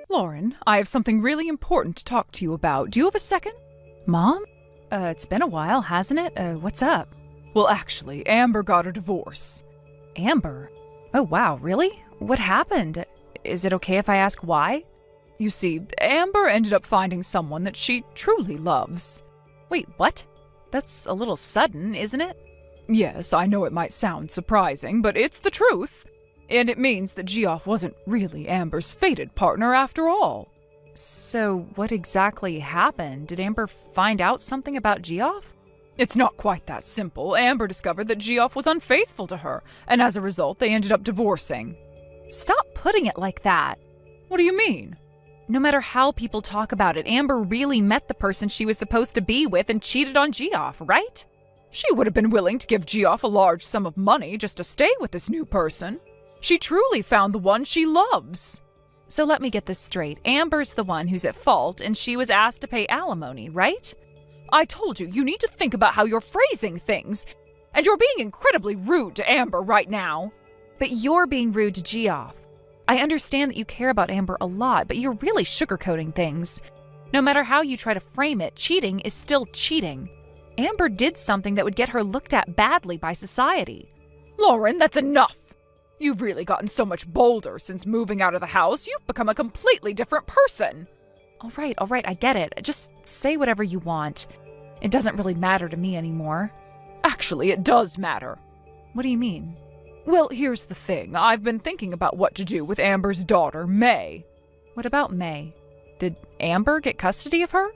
Lauren, I have something really important to talk to you about. Do you have a second? Mom? It's been a while, hasn't it? What's up? Well, actually, Amber got a divorce. Amber? Oh, wow, really? What happened? Is it okay if I ask why? You see, Amber ended up finding someone that she truly loves. Wait, what? That's a little sudden, isn't it? Yes, I know it might sound surprising, but it's the truth. And it means that Geoff wasn't really Amber's fated partner after all. So what exactly happened? Did Amber find out something about Geoff? It's not quite that simple. Amber discovered that Geoff was unfaithful to her, and as a result, they ended up divorcing. Stop putting it like that. What do you mean? No matter how people talk about it, Amber really met the person she was supposed to be with and cheated on Geoff, right? She would have been willing to give Geoff a large sum of money just to stay with this new person. She truly found the one she loves. So let me get this straight. Amber's the one who's at fault, and she was asked to pay alimony, right? I told you, you need to think about how you're phrasing things. And you're being incredibly rude to Amber right now. But you're being rude to Geoff. I understand that you care about Amber a lot, but you're really sugarcoating things. No matter how you try to frame it, cheating is still cheating. Amber did something that would get her looked at badly by society. Lauren, that's enough! You've really gotten so much bolder since moving out of the house. You've become a completely different person. All right, I get it. Just say whatever you want. It doesn't really matter to me anymore. Actually, it does matter. What do you mean? Well, here's the thing. I've been thinking about what to do with Amber's daughter, May. What about May? Did Amber get custody of her?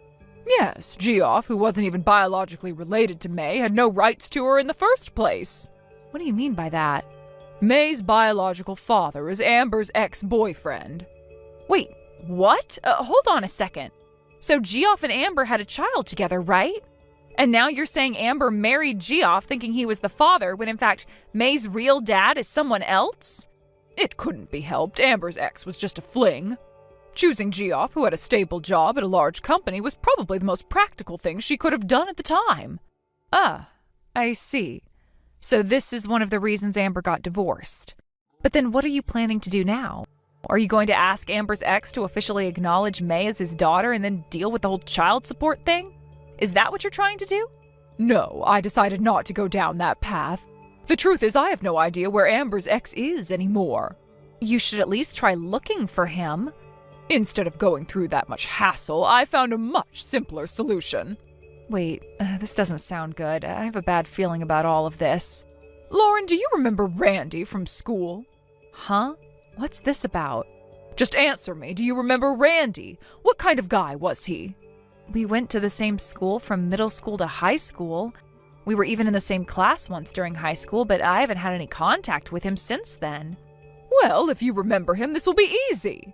Yes, Geoff, who wasn't even biologically related to May, had no rights to her in the first place. What do you mean by that? May's biological father is Amber's ex-boyfriend. Wait, what? Hold on a second. So Geoff and Amber had a child together, right? And now you're saying Amber married Geoff thinking he was the father when in fact May's real dad is someone else? It couldn't be helped. Amber's ex was just a fling. Choosing Geoff, who had a stable job at a large company, was probably the most practical thing she could have done at the time. Ah, I see. So this is one of the reasons Amber got divorced. But then what are you planning to do now? Are you going to ask Amber's ex to officially acknowledge May as his daughter and then deal with the whole child support thing? Is that what you're trying to do? No, I decided not to go down that path. The truth is I have no idea where Amber's ex is anymore. You should at least try looking for him. Instead of going through that much hassle, I found a much simpler solution. Wait, this doesn't sound good. I have a bad feeling about all of this. Lauren, do you remember Randy from school? Huh? What's this about? Just answer me. Do you remember Randy? What kind of guy was he? We went to the same school from middle school to high school. We were even in the same class once during high school, but I haven't had any contact with him since then. Well, if you remember him, this will be easy.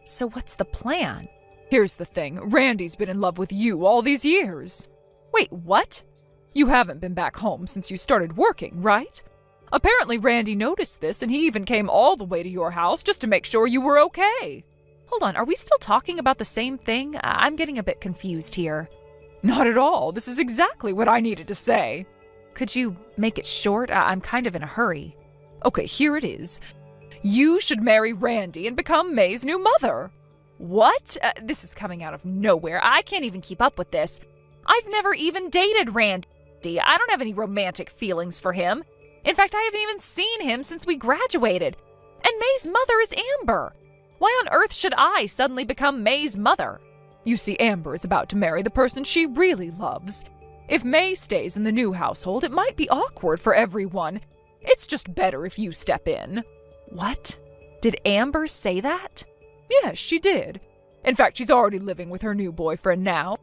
So what's the plan? Here's the thing. Randy's been in love with you all these years. Wait, what? You haven't been back home since you started working, right? Apparently Randy noticed this and he even came all the way to your house just to make sure you were okay. Hold on, are we still talking about the same thing? I'm getting a bit confused here. Not at all. This is exactly what I needed to say. Could you make it short? I'm kind of in a hurry. Okay, here it is. You should marry Randy and become May's new mother. What? This is coming out of nowhere. I can't even keep up with this. I've never even dated Randy. I don't have any romantic feelings for him. In fact, I haven't even seen him since we graduated. And May's mother is Amber. Why on earth should I suddenly become May's mother? You see, Amber is about to marry the person she really loves. If May stays in the new household, it might be awkward for everyone. It's just better if you step in. What? Did Amber say that? Yes, she did. In fact, she's already living with her new boyfriend now.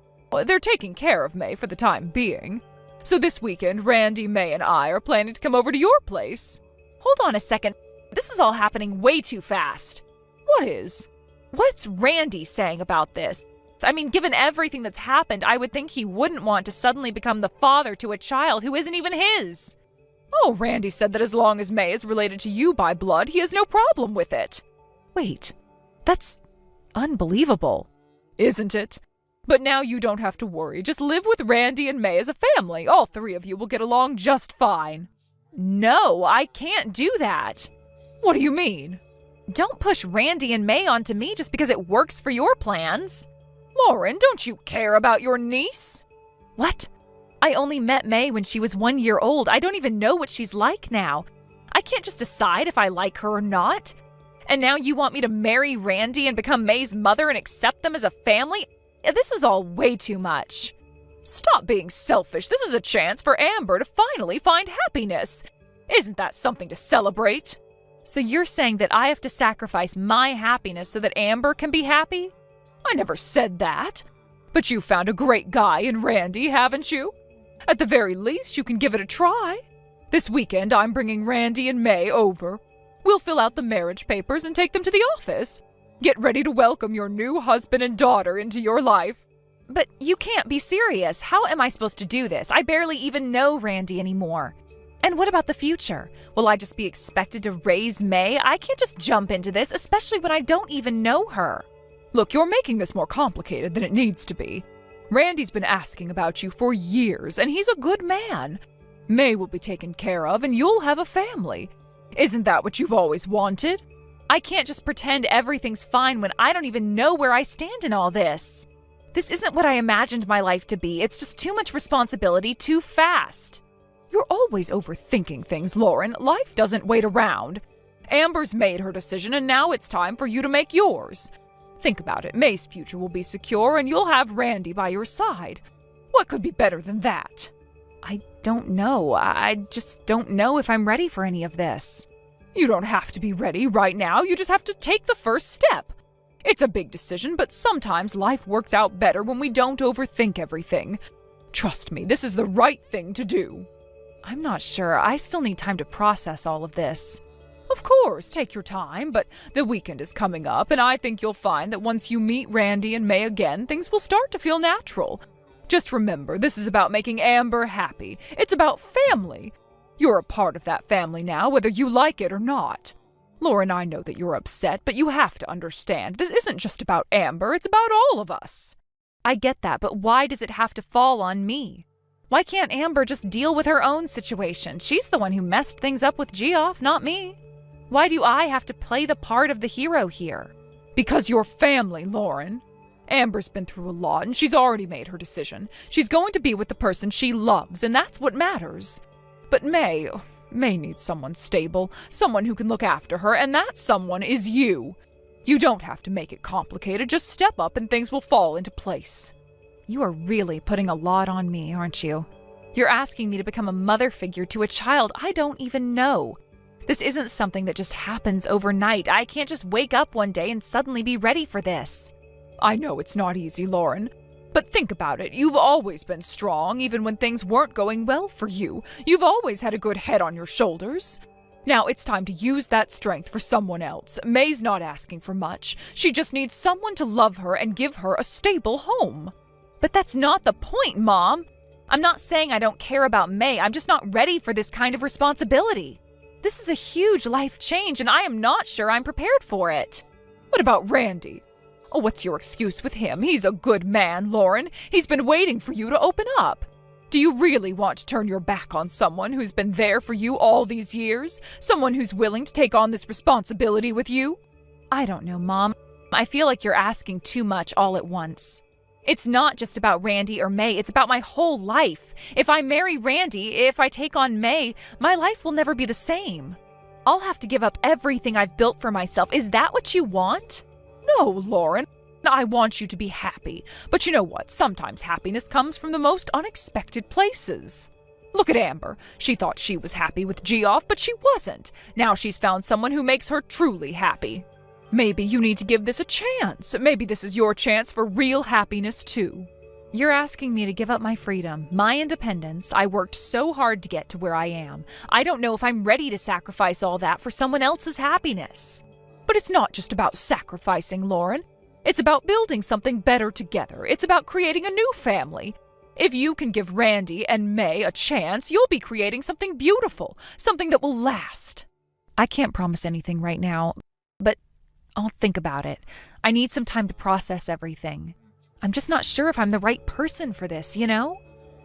They're taking care of May for the time being. So this weekend, Randy, May, and I are planning to come over to your place. Hold on a second. This is all happening way too fast. What is? What's Randy saying about this? I mean, given everything that's happened, I would think he wouldn't want to suddenly become the father to a child who isn't even his. Oh, Randy said that as long as May is related to you by blood, he has no problem with it. Wait, that's unbelievable. Isn't it? But now you don't have to worry. Just live with Randy and May as a family. All three of you will get along just fine. No, I can't do that. What do you mean? Don't push Randy and May onto me just because it works for your plans. Lauren, don't you care about your niece? What? I only met May when she was 1 year old. I don't even know what she's like now. I can't just decide if I like her or not. And now you want me to marry Randy and become May's mother and accept them as a family? This is all way too much. Stop being selfish. This is a chance for Amber to finally find happiness. Isn't that something to celebrate? So you're saying that I have to sacrifice my happiness so that Amber can be happy? I never said that. But you found a great guy in Randy, haven't you? At the very least, you can give it a try. This weekend, I'm bringing Randy and May over. We'll fill out the marriage papers and take them to the office. Get ready to welcome your new husband and daughter into your life. But you can't be serious. How am I supposed to do this? I barely even know Randy anymore. And what about the future? Will I just be expected to raise May? I can't just jump into this, especially when I don't even know her. Look, you're making this more complicated than it needs to be. Randy's been asking about you for years, and he's a good man. May will be taken care of, and you'll have a family. Isn't that what you've always wanted? I can't just pretend everything's fine when I don't even know where I stand in all this. This isn't what I imagined my life to be. It's just too much responsibility too fast. You're always overthinking things, Lauren. Life doesn't wait around. Amber's made her decision, and now it's time for you to make yours. Think about it. May's future will be secure, and you'll have Randy by your side. What could be better than that? I don't know. I just don't know if I'm ready for any of this. You don't have to be ready right now. You just have to take the first step. It's a big decision, but sometimes life works out better when we don't overthink everything. Trust me, this is the right thing to do. I'm not sure. I still need time to process all of this. Of course, take your time, but the weekend is coming up, and I think you'll find that once you meet Randy and May again, things will start to feel natural. Just remember, this is about making Amber happy. It's about family. You're a part of that family now, whether you like it or not. Lauren, I know that you're upset, but you have to understand, this isn't just about Amber, it's about all of us. I get that, but why does it have to fall on me? Why can't Amber just deal with her own situation? She's the one who messed things up with Geoff, not me. Why do I have to play the part of the hero here? Because you're family, Lauren. Amber's been through a lot, and she's already made her decision. She's going to be with the person she loves, and that's what matters. But May needs someone stable, someone who can look after her, and that someone is you. You don't have to make it complicated. Just step up and things will fall into place. You are really putting a lot on me, aren't you? You're asking me to become a mother figure to a child I don't even know. This isn't something that just happens overnight. I can't just wake up one day and suddenly be ready for this. I know it's not easy, Lauren. But think about it. You've always been strong, even when things weren't going well for you. You've always had a good head on your shoulders. Now it's time to use that strength for someone else. May's not asking for much. She just needs someone to love her and give her a stable home. But that's not the point, Mom. I'm not saying I don't care about May. I'm just not ready for this kind of responsibility. This is a huge life change, and I am not sure I'm prepared for it. What about Randy? Oh, what's your excuse with him? He's a good man, Lauren. He's been waiting for you to open up. Do you really want to turn your back on someone who's been there for you all these years? Someone who's willing to take on this responsibility with you? I don't know, Mom. I feel like you're asking too much all at once. It's not just about Randy or May, it's about my whole life. If I marry Randy, if I take on May, my life will never be the same. I'll have to give up everything I've built for myself. Is that what you want? No, Lauren. I want you to be happy. But you know what? Sometimes happiness comes from the most unexpected places. Look at Amber. She thought she was happy with Geoff, but she wasn't. Now she's found someone who makes her truly happy. Maybe you need to give this a chance. Maybe this is your chance for real happiness, too. You're asking me to give up my freedom, my independence. I worked so hard to get to where I am. I don't know if I'm ready to sacrifice all that for someone else's happiness. But it's not just about sacrificing, Lauren. It's about building something better together. It's about creating a new family. If you can give Randy and May a chance, you'll be creating something beautiful, something that will last. I can't promise anything right now, but I'll think about it. I need some time to process everything. I'm just not sure if I'm the right person for this, you know?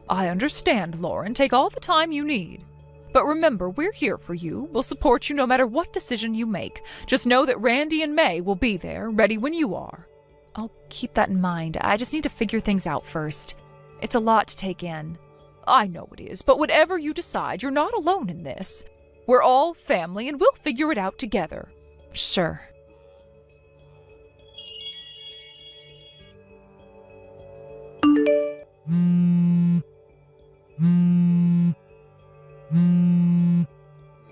I understand, Lauren. Take all the time you need. But remember, we're here for you. We'll support you no matter what decision you make. Just know that Randy and May will be there, ready when you are. I'll keep that in mind. I just need to figure things out first. It's a lot to take in. I know it is, but whatever you decide, you're not alone in this. We're all family and we'll figure it out together. Sure.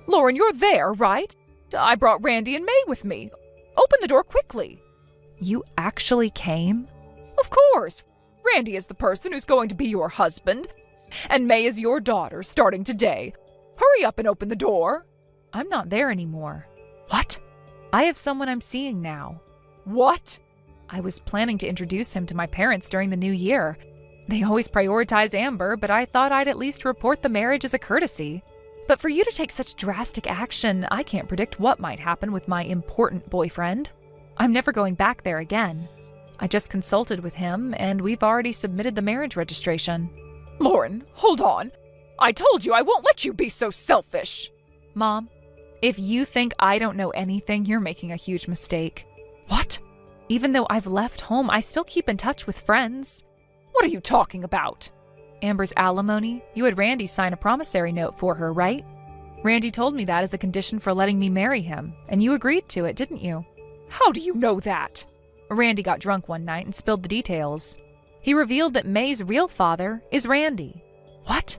Lauren, you're there, right? I brought Randy and May with me. Open the door quickly. You actually came? Of course. Randy is the person who's going to be your husband, and May is your daughter starting today. Hurry up and open the door. I'm not there anymore. What? I have someone I'm seeing now. What? I was planning to introduce him to my parents during the new year. They always prioritize Amber, but I thought I'd at least report the marriage as a courtesy. But for you to take such drastic action, I can't predict what might happen with my important boyfriend. I'm never going back there again. I just consulted with him, and we've already submitted the marriage registration. Lauren, hold on. I told you I won't let you be so selfish. Mom, if you think I don't know anything, you're making a huge mistake. What? Even though I've left home, I still keep in touch with friends. What are you talking about? Amber's alimony? You had Randy sign a promissory note for her, right? Randy told me that as a condition for letting me marry him, and you agreed to it, didn't you? How do you know that? Randy got drunk one night and spilled the details. He revealed that May's real father is Randy. What?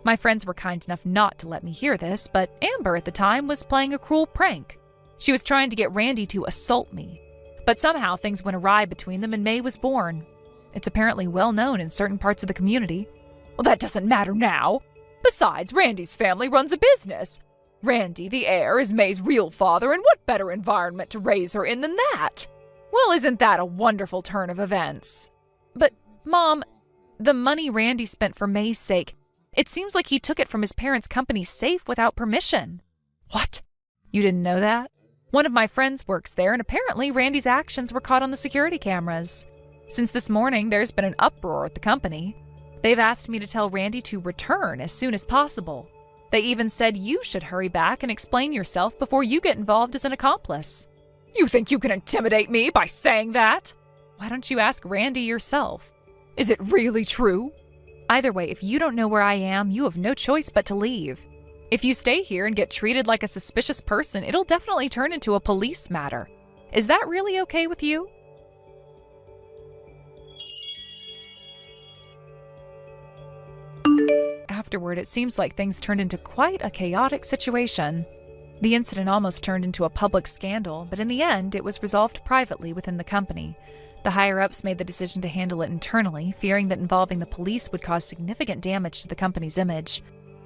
My friends were kind enough not to let me hear this, but Amber at the time was playing a cruel prank. She was trying to get Randy to assault me. But somehow things went awry between them and May was born. It's apparently well known in certain parts of the community. Well, that doesn't matter now. Besides, Randy's family runs a business. Randy, the heir, is May's real father, and what better environment to raise her in than that? Well, isn't that a wonderful turn of events? But, Mom, the money Randy spent for May's sake, it seems like he took it from his parents' company's safe without permission. What? You didn't know that? One of my friends works there, and apparently Randy's actions were caught on the security cameras. Since this morning, there's been an uproar at the company. They've asked me to tell Randy to return as soon as possible. They even said you should hurry back and explain yourself before you get involved as an accomplice. You think you can intimidate me by saying that? Why don't you ask Randy yourself? Is it really true? Either way, if you don't know where I am, you have no choice but to leave. If you stay here and get treated like a suspicious person, it'll definitely turn into a police matter. Is that really okay with you? Afterward, it seems like things turned into quite a chaotic situation. The incident almost turned into a public scandal, but in the end, it was resolved privately within the company. The higher-ups made the decision to handle it internally, fearing that involving the police would cause significant damage to the company's image.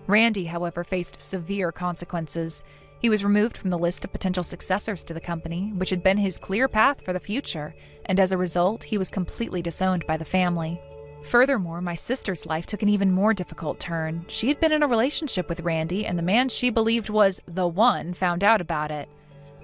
Randy, however, faced severe consequences. He was removed from the list of potential successors to the company, which had been his clear path for the future, and as a result, he was completely disowned by the family. Furthermore, my sister's life took an even more difficult turn. She had been in a relationship with Randy, and the man she believed was the one found out about it.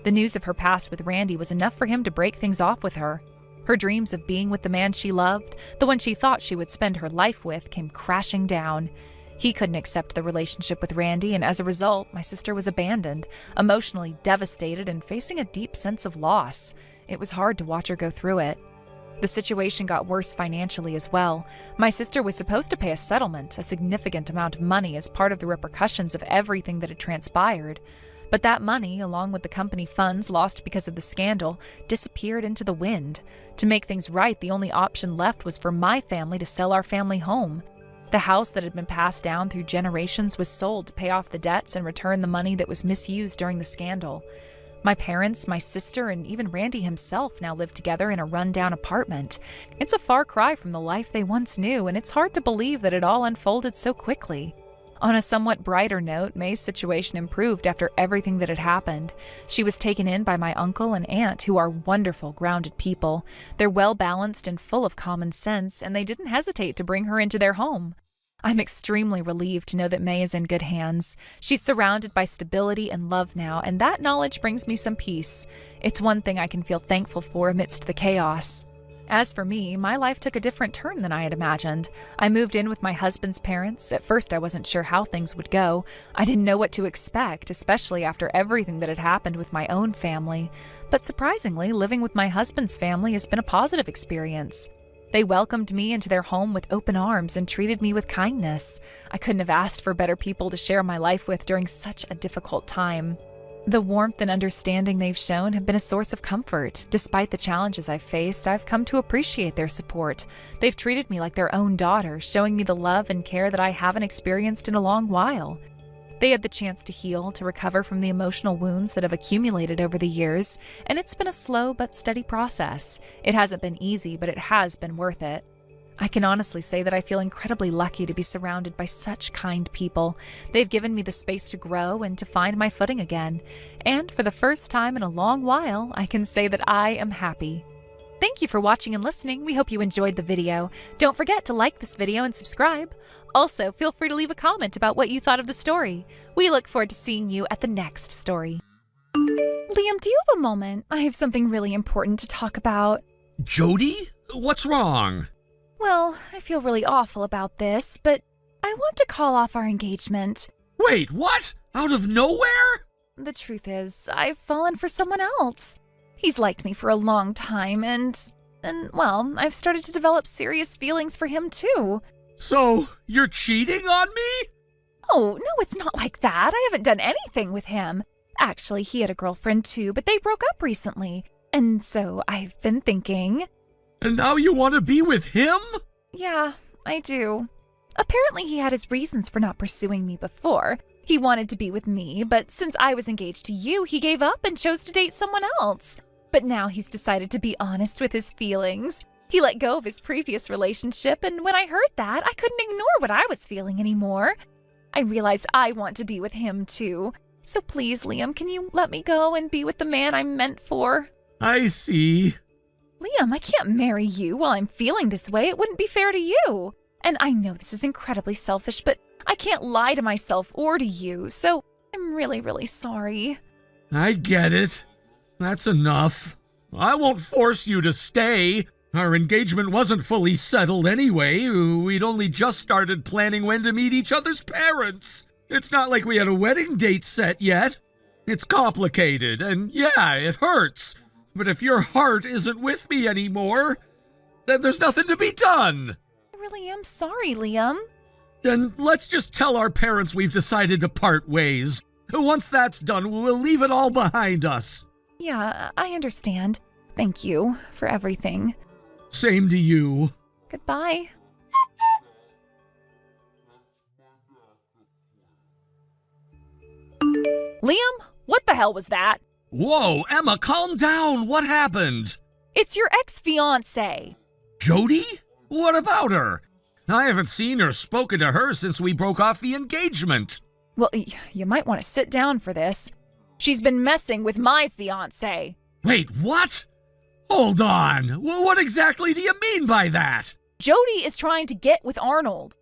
The news of her past with Randy was enough for him to break things off with her. Her dreams of being with the man she loved, the one she thought she would spend her life with, came crashing down. He couldn't accept the relationship with Randy, and as a result, my sister was abandoned, emotionally devastated and facing a deep sense of loss. It was hard to watch her go through it. The situation got worse financially as well. My sister was supposed to pay a settlement, a significant amount of money as part of the repercussions of everything that had transpired. But that money, along with the company funds lost because of the scandal, disappeared into the wind. To make things right, the only option left was for my family to sell our family home. The house that had been passed down through generations was sold to pay off the debts and return the money that was misused during the scandal. My parents, my sister, and even Randy himself now live together in a rundown apartment. It's a far cry from the life they once knew, and it's hard to believe that it all unfolded so quickly. On a somewhat brighter note, May's situation improved after everything that had happened. She was taken in by my uncle and aunt, who are wonderful, grounded people. They're well-balanced and full of common sense, and they didn't hesitate to bring her into their home. I'm extremely relieved to know that May is in good hands. She's surrounded by stability and love now, and that knowledge brings me some peace. It's one thing I can feel thankful for amidst the chaos. As for me, my life took a different turn than I had imagined. I moved in with my husband's parents. At first, I wasn't sure how things would go. I didn't know what to expect, especially after everything that had happened with my own family. But surprisingly, living with my husband's family has been a positive experience. They welcomed me into their home with open arms and treated me with kindness. I couldn't have asked for better people to share my life with during such a difficult time. The warmth and understanding they've shown have been a source of comfort. Despite the challenges I've faced, I've come to appreciate their support. They've treated me like their own daughter, showing me the love and care that I haven't experienced in a long while. They had the chance to heal, to recover from the emotional wounds that have accumulated over the years, and it's been a slow but steady process. It hasn't been easy, but it has been worth it. I can honestly say that I feel incredibly lucky to be surrounded by such kind people. They've given me the space to grow and to find my footing again. And for the first time in a long while, I can say that I am happy. Thank you for watching and listening. We hope you enjoyed the video. Don't forget to like this video and subscribe. Also, feel free to leave a comment about what you thought of the story. We look forward to seeing you at the next story. Liam, do you have a moment? I have something really important to talk about. Jody? What's wrong? Well, I feel really awful about this, but I want to call off our engagement. Wait, what? Out of nowhere? The truth is, I've fallen for someone else. He's liked me for a long time, and well, I've started to develop serious feelings for him too. So, you're cheating on me? Oh, no, it's not like that. I haven't done anything with him. Actually, he had a girlfriend too, but they broke up recently. And so I've been thinking... And now you want to be with him? Yeah, I do. Apparently he had his reasons for not pursuing me before. He wanted to be with me, but since I was engaged to you, he gave up and chose to date someone else. But now he's decided to be honest with his feelings. He let go of his previous relationship, and when I heard that, I couldn't ignore what I was feeling anymore. I realized I want to be with him too. So please, Liam, can you let me go and be with the man I'm meant for? I see. Liam, I can't marry you while I'm feeling this way. It wouldn't be fair to you. And I know this is incredibly selfish, but I can't lie to myself or to you, so I'm really, really sorry. I get it. That's enough. I won't force you to stay. Our engagement wasn't fully settled anyway. We'd only just started planning when to meet each other's parents. It's not like we had a wedding date set yet. It's complicated, and yeah, it hurts. But if your heart isn't with me anymore, then there's nothing to be done. I really am sorry, Liam. Then let's just tell our parents we've decided to part ways. Once that's done, we'll leave it all behind us. Yeah, I understand. Thank you for everything. Same to you. Goodbye. Liam, what the hell was that? Whoa, Emma, calm down. What happened? It's your ex-fiancé. Jody? What about her? I haven't seen or spoken to her since we broke off the engagement. Well, you might want to sit down for this. She's been messing with my fiancé. Wait, what? Hold on. What exactly do you mean by that? Jody is trying to get with Arnold.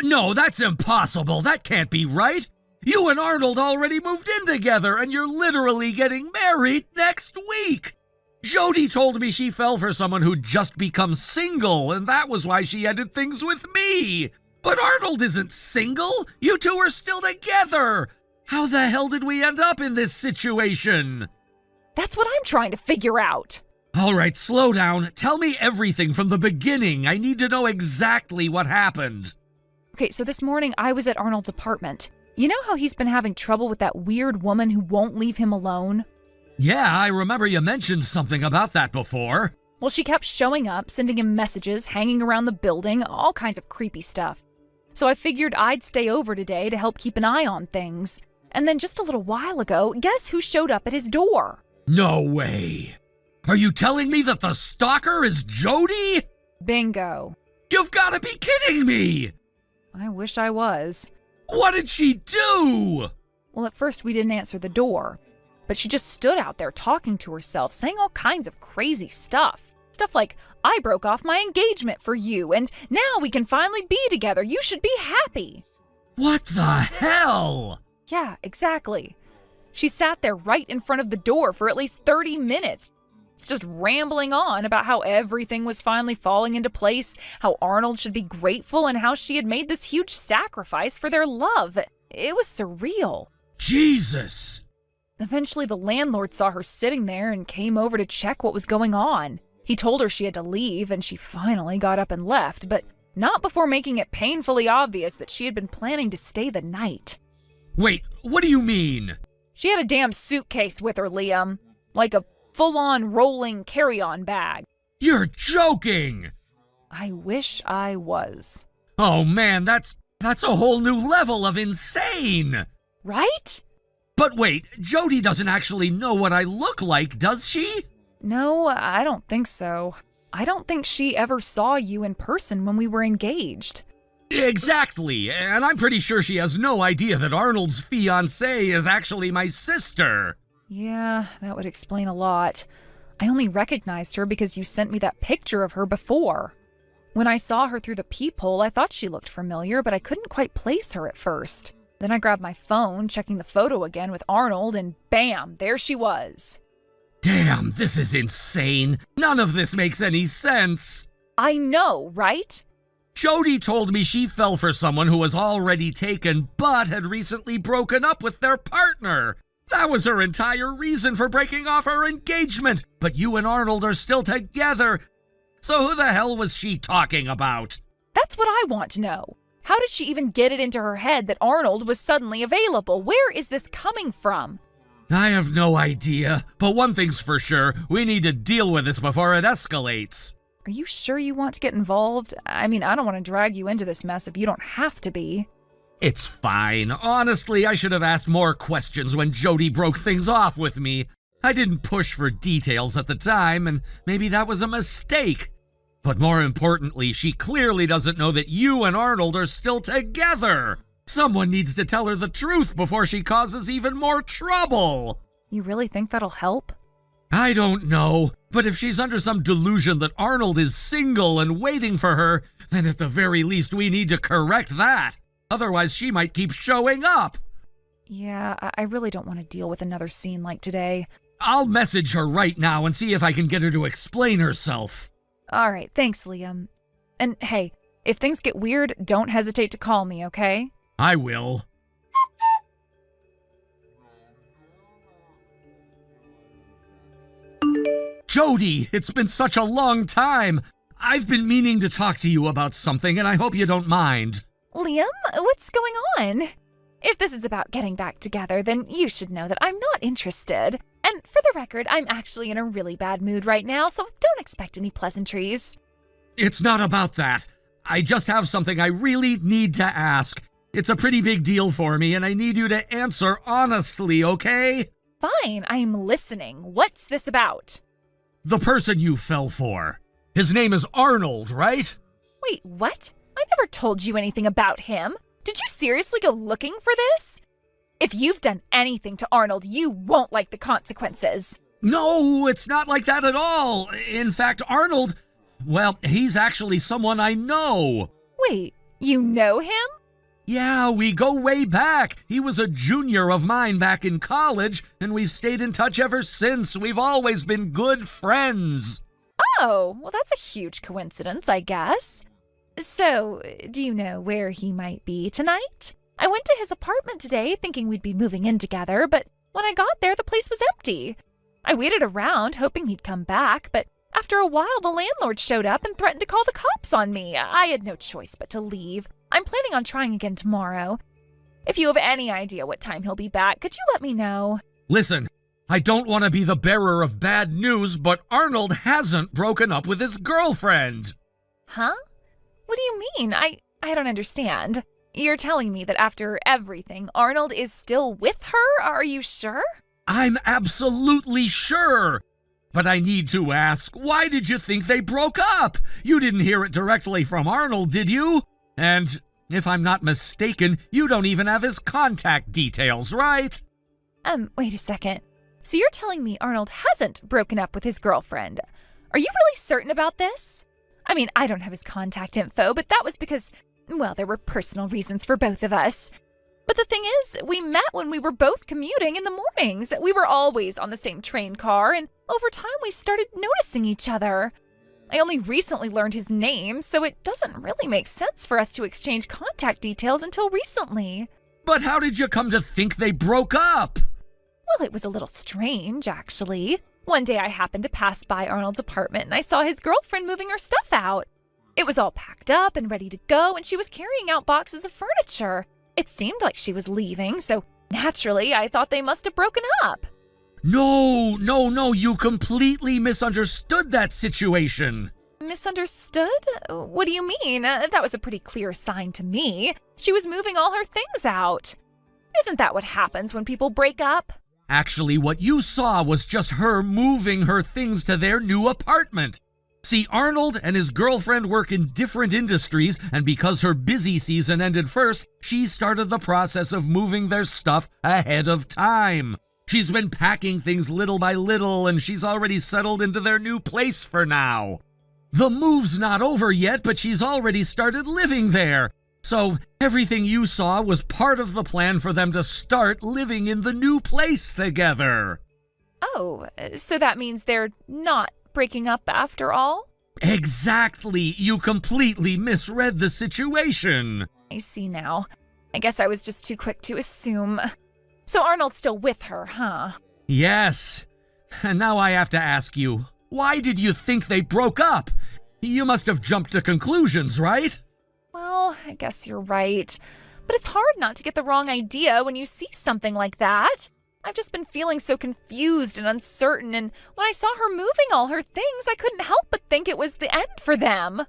No, that's impossible. That can't be right. You and Arnold already moved in together, and you're literally getting married next week. Jody told me she fell for someone who'd just become single, and that was why she ended things with me. But Arnold isn't single. You two are still together. How the hell did we end up in this situation? That's what I'm trying to figure out. All right, slow down. Tell me everything from the beginning. I need to know exactly what happened. Okay, so this morning I was at Arnold's apartment. You know how he's been having trouble with that weird woman who won't leave him alone? Yeah, I remember you mentioned something about that before. Well, she kept showing up, sending him messages, hanging around the building, all kinds of creepy stuff. So I figured I'd stay over today to help keep an eye on things. And then just a little while ago, guess who showed up at his door? No way. Are you telling me that the stalker is Jody? Bingo. You've got to be kidding me! I wish I was. What did she do? Well, at first we didn't answer the door, but she just stood out there talking to herself, saying all kinds of crazy stuff. Stuff like, I broke off my engagement for you, and now we can finally be together. You should be happy. What the hell? Yeah, exactly. She sat there right in front of the door for at least 30 minutes, minutes just rambling on about how everything was finally falling into place, how Arnold should be grateful, and how she had made this huge sacrifice for their love. It was surreal. Jesus! Eventually, the landlord saw her sitting there and came over to check what was going on. He told her she had to leave, and she finally got up and left, but not before making it painfully obvious that she had been planning to stay the night. Wait, what do you mean? She had a damn suitcase with her, Liam. Like a full-on rolling carry-on bag. You're joking! I wish I was. Oh man, that's a whole new level of insane! Right? But wait, Jody doesn't actually know what I look like, does she? No, I don't think so. I don't think she ever saw you in person when we were engaged. Exactly, and I'm pretty sure she has no idea that Arnold's fiancée is actually my sister. Yeah, that would explain a lot. I only recognized her because you sent me that picture of her before. When I saw her through the peephole, I thought she looked familiar, but I couldn't quite place her at first. Then I grabbed my phone, checking the photo again with Arnold, and bam, there she was. Damn, this is insane. None of this makes any sense. I know, right? Jody told me she fell for someone who was already taken but had recently broken up with their partner. That was her entire reason for breaking off her engagement. But you and Arnold are still together. So who the hell was she talking about? That's what I want to know. How did she even get it into her head that Arnold was suddenly available? Where is this coming from? I have no idea. But one thing's for sure, we need to deal with this before it escalates. Are you sure you want to get involved? I mean, I don't want to drag you into this mess if you don't have to be. It's fine. Honestly, I should have asked more questions when Jody broke things off with me. I didn't push for details at the time, and maybe that was a mistake. But more importantly, she clearly doesn't know that you and Arnold are still together. Someone needs to tell her the truth before she causes even more trouble. You really think that'll help? I don't know, but if she's under some delusion that Arnold is single and waiting for her, then at the very least we need to correct that. Otherwise, she might keep showing up. Yeah, I really don't want to deal with another scene like today. I'll message her right now and see if I can get her to explain herself. All right, thanks, Liam. And hey, if things get weird, don't hesitate to call me, okay? I will. Jody, it's been such a long time. I've been meaning to talk to you about something, and I hope you don't mind. Liam, what's going on? If this is about getting back together, then you should know that I'm not interested. And for the record, I'm actually in a really bad mood right now, so don't expect any pleasantries. It's not about that. I just have something I really need to ask. It's a pretty big deal for me, and I need you to answer honestly, okay? Fine, I'm listening. What's this about? The person you fell for. His name is Arnold, right? Wait, what? I never told you anything about him. Did you seriously go looking for this? If you've done anything to Arnold, you won't like the consequences. No, it's not like that at all. In fact, Arnold, well, he's actually someone I know. Wait, you know him? Yeah, we go way back. He was a junior of mine back in college, and we've stayed in touch ever since. We've always been good friends. Oh, well, that's a huge coincidence, I guess. So, do you know where he might be tonight? I went to his apartment today thinking we'd be moving in together, but when I got there, the place was empty. I waited around hoping he'd come back, but after a while, the landlord showed up and threatened to call the cops on me. I had no choice but to leave. I'm planning on trying again tomorrow. If you have any idea what time he'll be back, could you let me know? Listen, I don't want to be the bearer of bad news, but Arnold hasn't broken up with his girlfriend. Huh? What do you mean? I don't understand. You're telling me that after everything, Arnold is still with her? Are you sure? I'm absolutely sure. But I need to ask, why did you think they broke up? You didn't hear it directly from Arnold, did you? And if I'm not mistaken, you don't even have his contact details, right? Wait a second. So you're telling me Arnold hasn't broken up with his girlfriend? Are you really certain about this? I mean, I don't have his contact info, but that was because, well, there were personal reasons for both of us. But the thing is, we met when we were both commuting in the mornings. We were always on the same train car, and over time we started noticing each other. I only recently learned his name, so it doesn't really make sense for us to exchange contact details until recently. But how did you come to think they broke up? Well, it was a little strange, actually. One day I happened to pass by Arnold's apartment and I saw his girlfriend moving her stuff out. It was all packed up and ready to go, and she was carrying out boxes of furniture. It seemed like she was leaving, so naturally I thought they must have broken up. No, you completely misunderstood that situation. Misunderstood? What do you mean? That was a pretty clear sign to me. She was moving all her things out. Isn't that what happens when people break up? Actually, what you saw was just her moving her things to their new apartment. See, Arnold and his girlfriend work in different industries, and because her busy season ended first, she started the process of moving their stuff ahead of time. She's been packing things little by little, and she's already settled into their new place for now. The move's not over yet, but she's already started living there. So everything you saw was part of the plan for them to start living in the new place together. Oh, so that means they're not breaking up after all? Exactly. You completely misread the situation. I see now. I guess I was just too quick to assume. So Arnold's still with her, huh? Yes. And now I have to ask you, why did you think they broke up? You must have jumped to conclusions, right? Well, I guess you're right. But it's hard not to get the wrong idea when you see something like that. I've just been feeling so confused and uncertain, and when I saw her moving all her things, I couldn't help but think it was the end for them.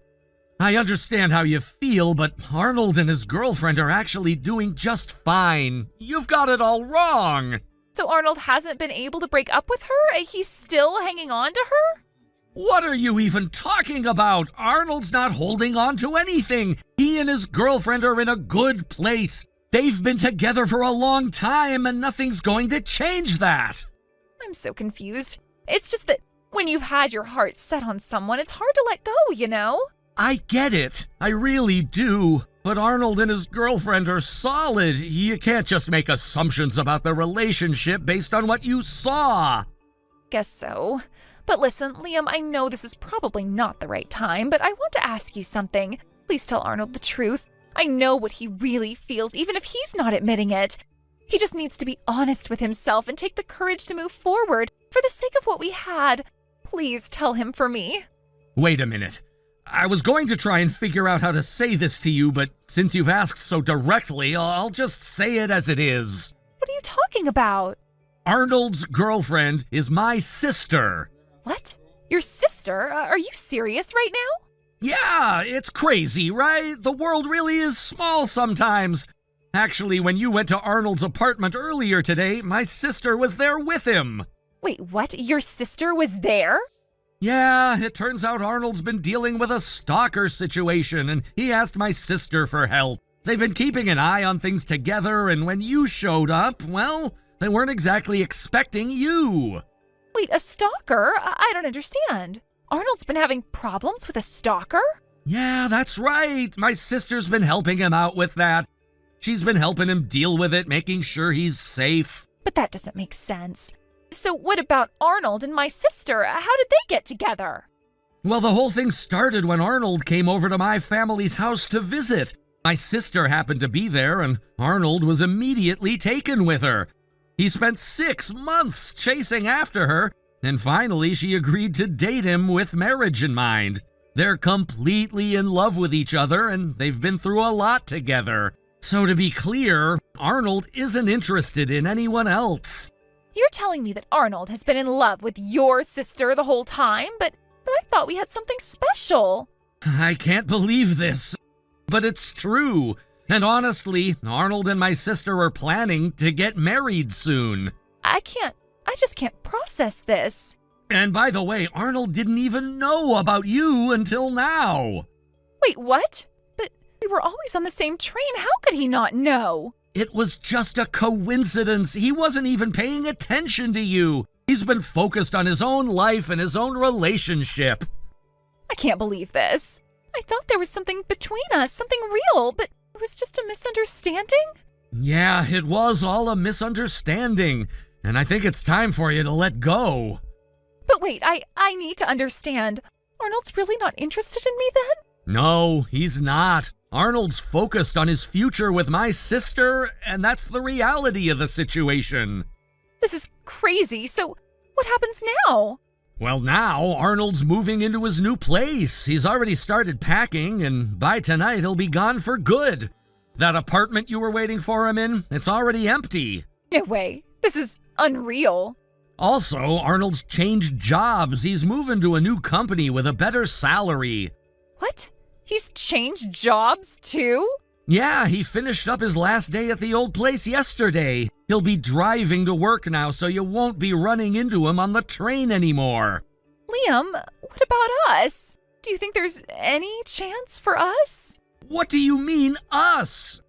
I understand how you feel, but Arnold and his girlfriend are actually doing just fine. You've got it all wrong. So Arnold hasn't been able to break up with her? He's still hanging on to her? What are you even talking about? Arnold's not holding on to anything. He and his girlfriend are in a good place. They've been together for a long time, and nothing's going to change that. I'm so confused. It's just that when you've had your heart set on someone, it's hard to let go, you know? I get it. I really do. But Arnold and his girlfriend are solid. You can't just make assumptions about the relationship based on what you saw. Guess so. But listen, Liam, I know this is probably not the right time, but I want to ask you something. Please tell Arnold the truth. I know what he really feels, even if he's not admitting it. He just needs to be honest with himself and take the courage to move forward for the sake of what we had. Please tell him for me. Wait a minute. I was going to try and figure out how to say this to you, but since you've asked so directly, I'll just say it as it is. What are you talking about? Arnold's girlfriend is my sister. What? Your sister? Are you serious right now? Yeah, it's crazy, right? The world really is small sometimes. Actually, when you went to Arnold's apartment earlier today, my sister was there with him. Wait, what? Your sister was there? Yeah, it turns out Arnold's been dealing with a stalker situation, and he asked my sister for help. They've been keeping an eye on things together, and when you showed up, well, they weren't exactly expecting you. Wait, a stalker? I don't understand. Arnold's been having problems with a stalker? Yeah, that's right. My sister's been helping him out with that. She's been helping him deal with it, making sure he's safe. But that doesn't make sense. So what about Arnold and my sister? How did they get together? Well, the whole thing started when Arnold came over to my family's house to visit. My sister happened to be there, and Arnold was immediately taken with her. He spent 6 months chasing after her, and finally she agreed to date him with marriage in mind. They're completely in love with each other, and they've been through a lot together. So to be clear, Arnold isn't interested in anyone else. You're telling me that Arnold has been in love with your sister the whole time, but I thought we had something special. I can't believe this, but it's true. And honestly, Arnold and my sister are planning to get married soon. I just can't process this. And by the way, Arnold didn't even know about you until now. Wait, what? But we were always on the same train. How could he not know? It was just a coincidence. He wasn't even paying attention to you. He's been focused on his own life and his own relationship. I can't believe this. I thought there was something between us, something real, but it was just a misunderstanding? Yeah, it was all a misunderstanding, and I think it's time for you to let go. But wait, I need to understand. Arnold's really not interested in me then? No, he's not. Arnold's focused on his future with my sister, and that's the reality of the situation. This is crazy. So what happens now? Well, now Arnold's moving into his new place. He's already started packing, and by tonight he'll be gone for good. That apartment you were waiting for him in, it's already empty. No way. This is unreal. Also, Arnold's changed jobs. He's moving to a new company with a better salary. What? He's changed jobs too? Yeah, he finished up his last day at the old place yesterday. He'll be driving to work now, so you won't be running into him on the train anymore. Liam, what about us? Do you think there's any chance for us? What do you mean, us?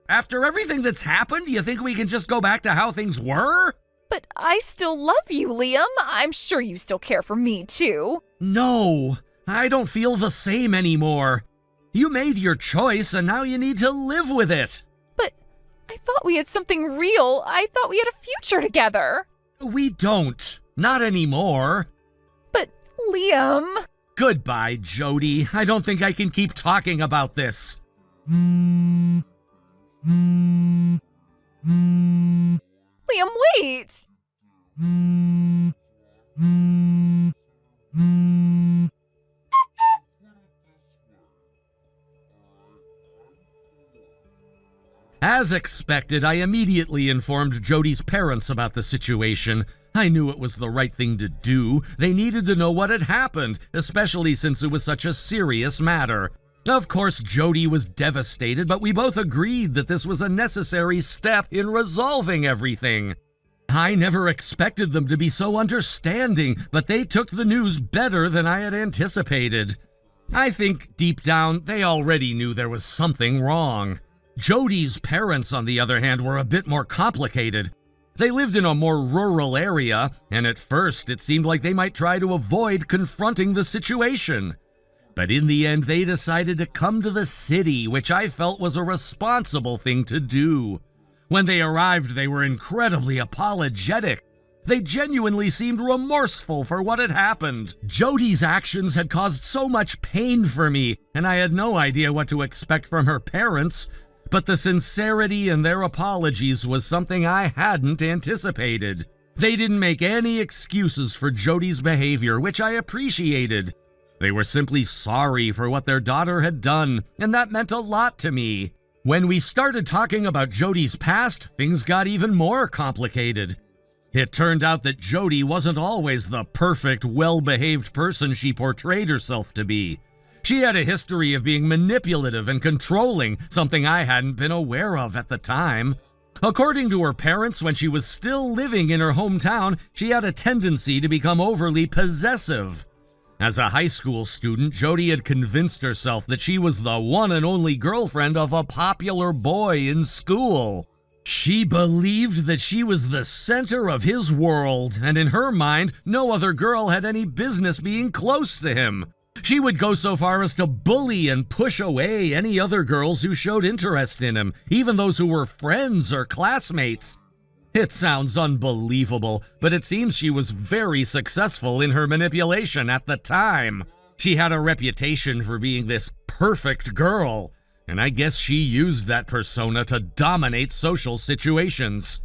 After everything that's happened, you think we can just go back to how things were? But I still love you, Liam. I'm sure you still care for me, too. No, I don't feel the same anymore. You made your choice, and now you need to live with it. But I thought we had something real. I thought we had a future together. We don't. Not anymore. But, Liam... Goodbye, Jody. I don't think I can keep talking about this. Liam, wait! As expected, I immediately informed Jody's parents about the situation. I knew it was the right thing to do. They needed to know what had happened, especially since it was such a serious matter. Of course, Jody was devastated, but we both agreed that this was a necessary step in resolving everything. I never expected them to be so understanding, but they took the news better than I had anticipated. I think, deep down, they already knew there was something wrong. Jody's parents, on the other hand, were a bit more complicated. They lived in a more rural area, and at first it seemed like they might try to avoid confronting the situation. But in the end, they decided to come to the city, which I felt was a responsible thing to do. When they arrived, they were incredibly apologetic. They genuinely seemed remorseful for what had happened. Jody's actions had caused so much pain for me, and I had no idea what to expect from her parents. But the sincerity in their apologies was something I hadn't anticipated. They didn't make any excuses for Jody's behavior, which I appreciated. They were simply sorry for what their daughter had done, and that meant a lot to me. When we started talking about Jody's past, things got even more complicated. It turned out that Jody wasn't always the perfect, well-behaved person she portrayed herself to be. She had a history of being manipulative and controlling, something I hadn't been aware of at the time. According to her parents, when she was still living in her hometown, she had a tendency to become overly possessive. As a high school student, Jody had convinced herself that she was the one and only girlfriend of a popular boy in school. She believed that she was the center of his world, and in her mind, no other girl had any business being close to him. She would go so far as to bully and push away any other girls who showed interest in him, even those who were friends or classmates. It sounds unbelievable, but it seems she was very successful in her manipulation at the time. She had a reputation for being this perfect girl, and I guess she used that persona to dominate social situations.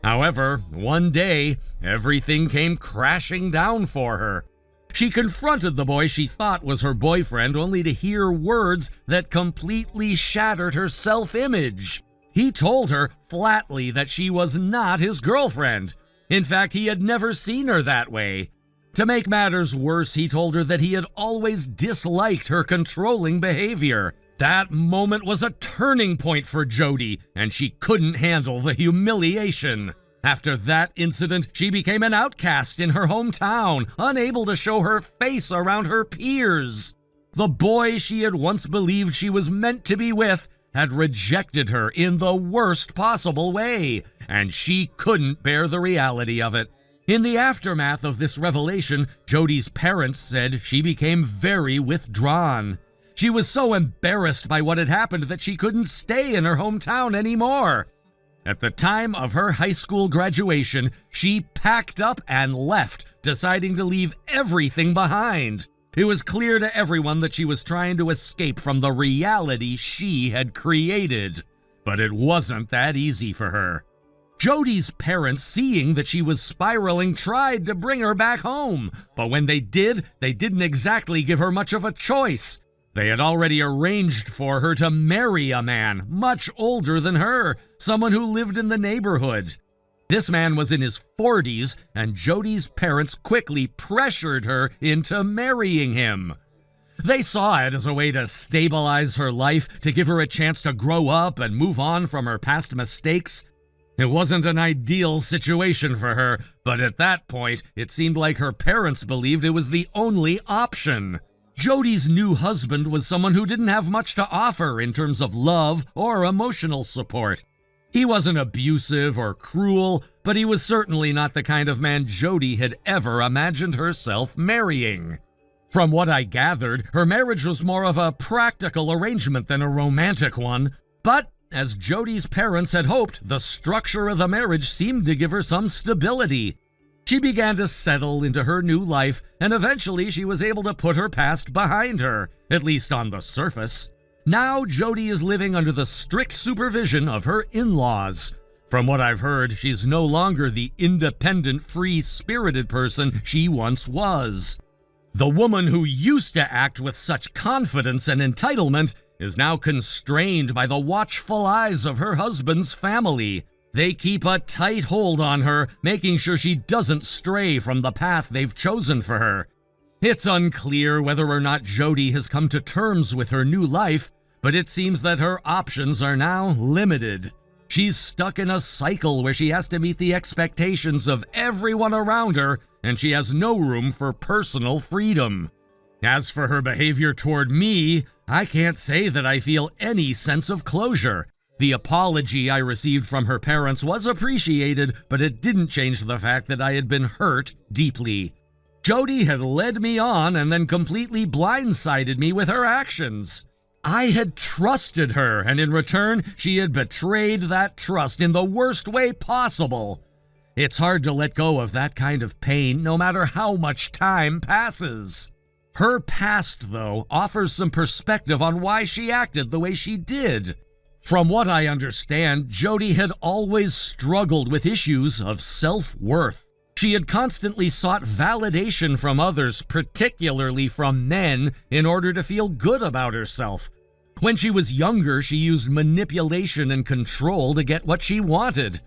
However, one day, everything came crashing down for her. She confronted the boy she thought was her boyfriend, only to hear words that completely shattered her self-image. He told her flatly that she was not his girlfriend. In fact, he had never seen her that way. To make matters worse, he told her that he had always disliked her controlling behavior. That moment was a turning point for Jody, and she couldn't handle the humiliation. After that incident, she became an outcast in her hometown, unable to show her face around her peers. The boy she had once believed she was meant to be with had rejected her in the worst possible way, and she couldn't bear the reality of it. In the aftermath of this revelation, Jody's parents said she became very withdrawn. She was so embarrassed by what had happened that she couldn't stay in her hometown anymore. At the time of her high school graduation, she packed up and left, deciding to leave everything behind. It was clear to everyone that she was trying to escape from the reality she had created. But it wasn't that easy for her. Jody's parents, seeing that she was spiraling, tried to bring her back home. But when they did, they didn't exactly give her much of a choice. They had already arranged for her to marry a man much older than her, someone who lived in the neighborhood. This man was in his 40s, and Jody's parents quickly pressured her into marrying him. They saw it as a way to stabilize her life, to give her a chance to grow up and move on from her past mistakes. It wasn't an ideal situation for her, but at that point, it seemed like her parents believed it was the only option. Jody's new husband was someone who didn't have much to offer in terms of love or emotional support. He wasn't abusive or cruel, but he was certainly not the kind of man Jody had ever imagined herself marrying. From what I gathered, her marriage was more of a practical arrangement than a romantic one, but as Jody's parents had hoped, the structure of the marriage seemed to give her some stability. She began to settle into her new life, and eventually she was able to put her past behind her, at least on the surface. Now Jody is living under the strict supervision of her in-laws. From what I've heard, she's no longer the independent, free-spirited person she once was. The woman who used to act with such confidence and entitlement is now constrained by the watchful eyes of her husband's family. They keep a tight hold on her, making sure she doesn't stray from the path they've chosen for her. It's unclear whether or not Jody has come to terms with her new life, but it seems that her options are now limited. She's stuck in a cycle where she has to meet the expectations of everyone around her, and she has no room for personal freedom. As for her behavior toward me, I can't say that I feel any sense of closure. The apology I received from her parents was appreciated, but it didn't change the fact that I had been hurt deeply. Jody had led me on and then completely blindsided me with her actions. I had trusted her, and in return, she had betrayed that trust in the worst way possible. It's hard to let go of that kind of pain, no matter how much time passes. Her past, though, offers some perspective on why she acted the way she did. From what I understand, Jody had always struggled with issues of self-worth. She had constantly sought validation from others, particularly from men, in order to feel good about herself. When she was younger, she used manipulation and control to get what she wanted.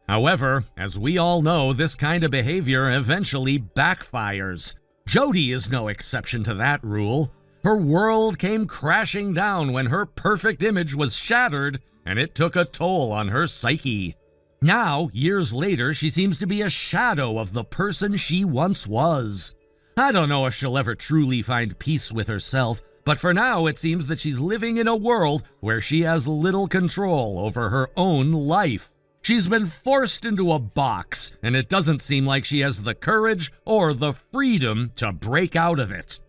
However, as we all know, this kind of behavior eventually backfires. Jody is no exception to that rule. Her world came crashing down when her perfect image was shattered, and it took a toll on her psyche. Now, years later, she seems to be a shadow of the person she once was. I don't know if she'll ever truly find peace with herself, but for now it seems that she's living in a world where she has little control over her own life. She's been forced into a box, and it doesn't seem like she has the courage or the freedom to break out of it.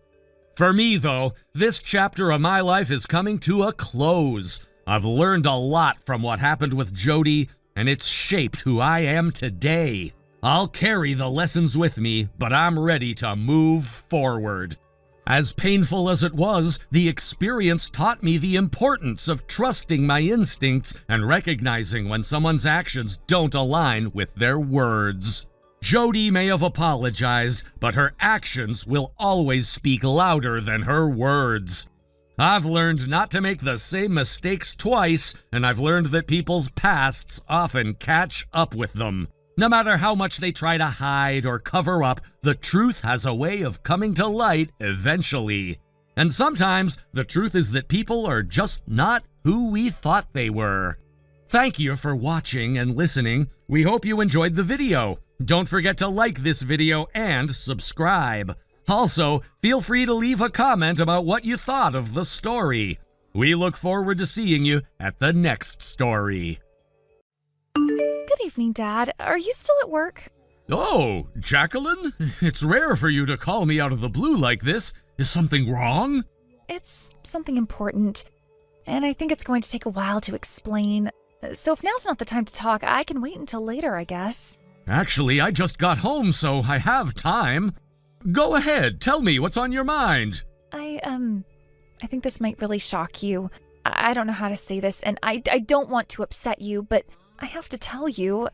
For me, though, this chapter of my life is coming to a close. I've learned a lot from what happened with Jody, and it's shaped who I am today. I'll carry the lessons with me, but I'm ready to move forward. As painful as it was, the experience taught me the importance of trusting my instincts and recognizing when someone's actions don't align with their words. Jody may have apologized, but her actions will always speak louder than her words. I've learned not to make the same mistakes twice, and I've learned that people's pasts often catch up with them. No matter how much they try to hide or cover up, the truth has a way of coming to light eventually. And sometimes the truth is that people are just not who we thought they were. Thank you for watching and listening. We hope you enjoyed the video. Don't forget to like this video and subscribe. Also, feel free to leave a comment about what you thought of the story. We look forward to seeing you at the next story. Good evening, Dad. Are you still at work? Oh, Jacqueline? It's rare for you to call me out of the blue like this. Is something wrong? It's something important, and I think it's going to take a while to explain. So if now's not the time to talk, I can wait until later, I guess. Actually, I just got home, so I have time. Go ahead, tell me what's on your mind. I think this might really shock you. I don't know how to say this, and I don't want to upset you, but I have to tell you.